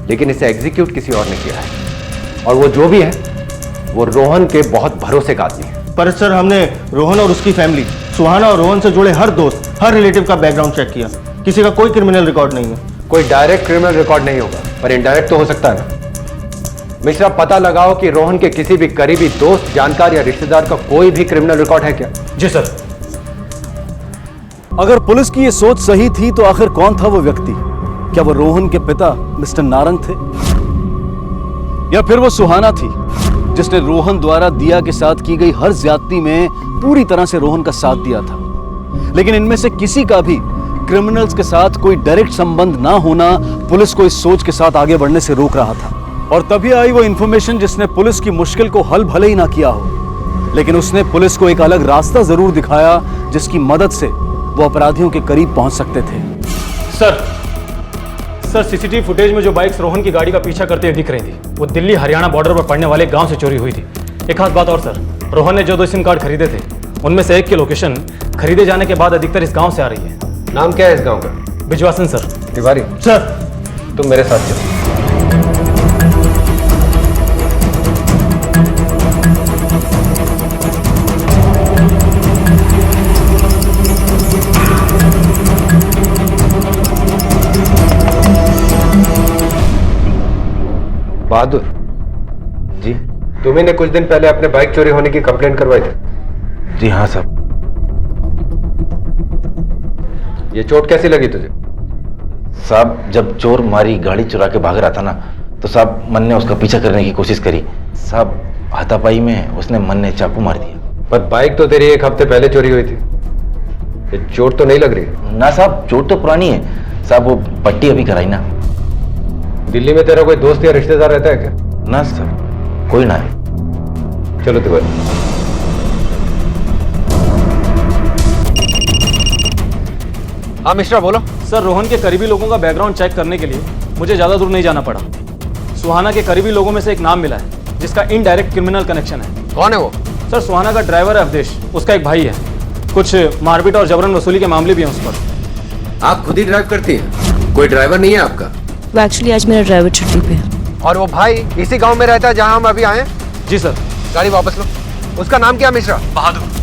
लेकिन इसे एग्जीक्यूट किसी और ने किया है। और वो जो भी है वो रोहन के बहुत भरोसे का आदमी है। पर सर, हमने रोहन और उसकी फैमिली, सुहाना और रोहन से जुड़े हर दोस्त, हर रिलेटिव का बैकग्राउंड चेक किया। किसी का कोई क्रिमिनल रिकॉर्ड नहीं है। कोई डायरेक्ट क्रिमिनल रिकॉर्ड नहीं होगा, पर इनडायरेक्ट तो हो सकता है ना। मिश्रा, पता लगाओ कि रोहन के किसी भी करीबी दोस्त, जानकार या रिश्तेदार का कोई भी क्रिमिनल रिकॉर्ड है क्या? जी सर। अगर पुलिस की ये सोच सही थी तो आखिर कौन था वो व्यक्ति? क्या वो रोहन के पिता मिस्टर नारंग थे, या फिर वो सुहाना थी जिसने रोहन द्वारा दिया के साथ की गई हर ज्यादती में पूरी तरह से रोहन का साथ दिया था? लेकिन इनमें से किसी का भी क्रिमिनल्स के साथ कोई डायरेक्ट संबंध ना होना पुलिस को इस सोच के साथ आगे बढ़ने से रोक रहा था। और तभी आई वो इंफॉर्मेशन जिसने पुलिस की मुश्किल को हल भले ही ना किया हो, लेकिन उसने पुलिस को एक अलग रास्ता जरूर दिखाया जिसकी मदद से वो अपराधियों के करीब पहुंच सकते थे। सर, सीसीटीवी फुटेज में जो बाइक्स रोहन की गाड़ी का पीछा करते हुए दिख रही थी वो दिल्ली हरियाणा बॉर्डर पर पड़ने वाले गांव से चोरी हुई थी। एक खास बात और सर, रोहन ने जो 2 सिम कार्ड खरीदे थे उनमें से एक की लोकेशन खरीदे जाने के बाद अधिकतर इस गांव से आ रही है। नाम क्या है इस गांव का? बिजवासन सर। तिवारी सर, तुम मेरे साथ चलो। बहादुर जी, तुम्ही ने कुछ दिन पहले अपने बाइक चोरी होने की कंप्लेंट करवाई थी। जी हाँ साहब। ये चोट कैसी लगी तुझे? साहब, जब चोर मारी गाड़ी चुरा के भाग रहा था ना, तो साहब मन ने उसका पीछा करने की कोशिश करी। साहब, हाथापाई में उसने मन ने चाकू मार दिया। पर बाइक तो तेरी 1 हफ्ते पहले चोरी हुई थी। ये चोट तो नहीं लग रही? ना साहब, चोट तो पुरानी है साहब, वो पट्टी अभी कराई ना। दिल्ली में तेरा कोई दोस्त या रिश्तेदार रहता है क्या? ना सर, कोई ना है। चलो तिवारी। हाँ मिश्रा बोलो। सर, रोहन के करीबी लोगों का बैकग्राउंड चेक करने के लिए मुझे ज्यादा दूर नहीं जाना पड़ा। सुहाना के करीबी लोगों में से एक नाम मिला है जिसका इनडायरेक्ट क्रिमिनल कनेक्शन है। कौन है वो? सर, सुहाना का ड्राइवर है अवधेश, उसका एक भाई है। कुछ मारपीट और जबरन वसूली के मामले भी हैं उस पर। आप खुद ही ड्राइव करती हैं? कोई ड्राइवर नहीं है आपका? वो एक्चुअली आज मेरा ड्राइवर छुट्टी पे है। और वो भाई इसी गांव में रहता है जहां हम अभी आए? जी सर। गाड़ी वापस लो। उसका नाम क्या मिश्रा? बहादुर।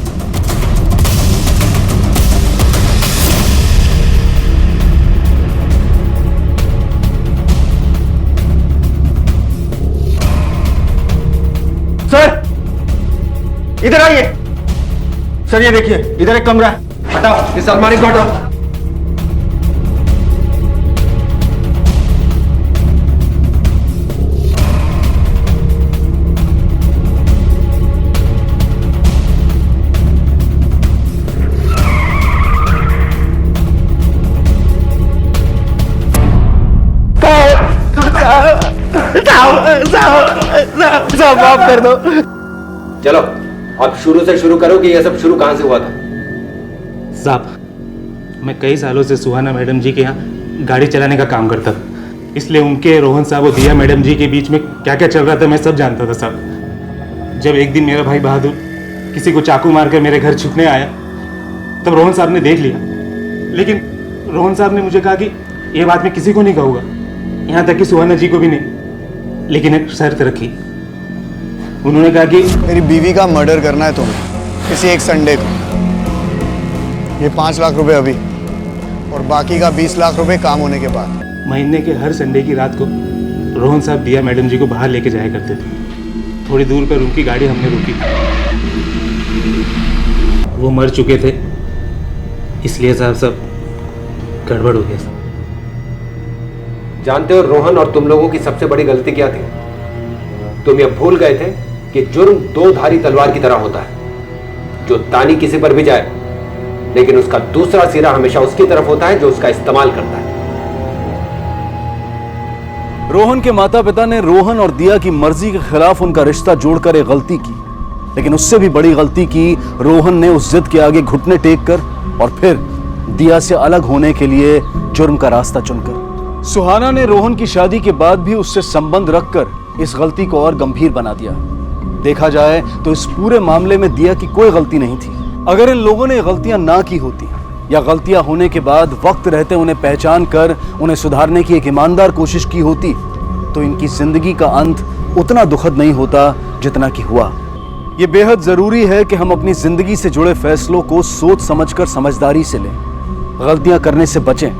सर, इधर आइए। सर, ये देखिए, इधर एक कमरा है। हटाओ इस अलमारी को, हटाओ। साहब माफ कर दो। चलो अब शुरू से शुरू करो कि यह सब शुरू कहां से हुआ था। साहब, मैं कई सालों से सुहाना मैडम जी के यहाँ गाड़ी चलाने का काम करता था, इसलिए उनके, रोहन साहब और दिया मैडम जी के बीच में क्या क्या चल रहा था मैं सब जानता था साहब। जब एक दिन मेरा भाई बहादुर किसी को चाकू मारकर मेरे घर छुपने आया, तब रोहन साहब ने देख लिया, लेकिन रोहन साहब ने मुझे कहा कि ये बात मैं किसी को नहीं कहूँगा, यहाँ तक कि सुहाना जी को भी नहीं। लेकिन एक शर्त रखी, उन्होंने कहा कि मेरी बीवी का मर्डर करना है तुम्हें किसी एक संडे को। ये 5 लाख रुपए अभी और बाकी का 20 लाख रुपए काम होने के बाद। महीने के हर संडे की रात को रोहन साहब दिया मैडम जी को बाहर लेके जाया करते थे। थोड़ी दूर पर उनकी गाड़ी हमने रोकी थी, वो मर चुके थे, इसलिए साहब सब गड़बड़ हो गया। जानते हो रोहन और तुम लोगों की सबसे बड़ी गलती क्या थी? तुम ये भूल गए थे कि जुर्म 2 धारी तलवार की तरह होता है, जो तानी किसी पर भी जाए, लेकिन उसका दूसरा सिरा हमेशा उसकी तरफ होता है जो उसका इस्तेमाल करता है। रोहन के माता पिता ने रोहन और दिया की मर्जी के खिलाफ उनका रिश्ता जोड़कर एक गलती की, लेकिन उससे भी बड़ी गलती की रोहन ने उस जिद के आगे घुटने टेक कर और फिर दिया से अलग होने के लिए जुर्म का रास्ता चुनकर। सुहाना ने रोहन की शादी के बाद भी उससे संबंध रखकर इस गलती को और गंभीर बना दिया। देखा जाए तो इस पूरे मामले में दिया की कोई गलती नहीं थी। अगर इन लोगों ने गलतियां ना की होती या गलतियां होने के बाद वक्त रहते उन्हें पहचान कर उन्हें सुधारने की एक ईमानदार कोशिश की होती, तो इनकी जिंदगी का अंत उतना दुखद नहीं होता जितना कि हुआ। ये बेहद जरूरी है कि हम अपनी जिंदगी से जुड़े फैसलों को सोच समझकर समझदारी से लें, गलतियां करने से बचें,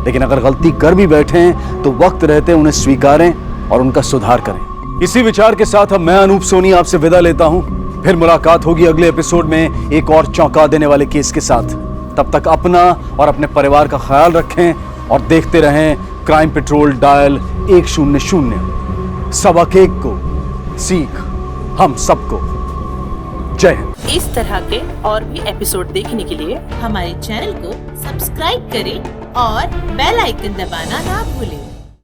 लेकिन अगर गलती कर भी बैठें तो वक्त रहते उन्हें स्वीकारें और उनका सुधार करें। इसी विचार के साथ अब मैं अनूप सोनी आपसे विदा लेता हूं। फिर मुलाकात होगी अगले एपिसोड में एक और चौंका देने वाले केस के साथ। तब तक अपना और अपने परिवार का ख्याल रखें और देखते रहें क्राइम पेट्रोल डायल 100। सबक एक को सीख हम सबको। जय हिंद। इस तरह के और भी एपिसोड देखने के लिए हमारे चैनल को सब्सक्राइब करें और बेल आइकन दबाना ना भूलें।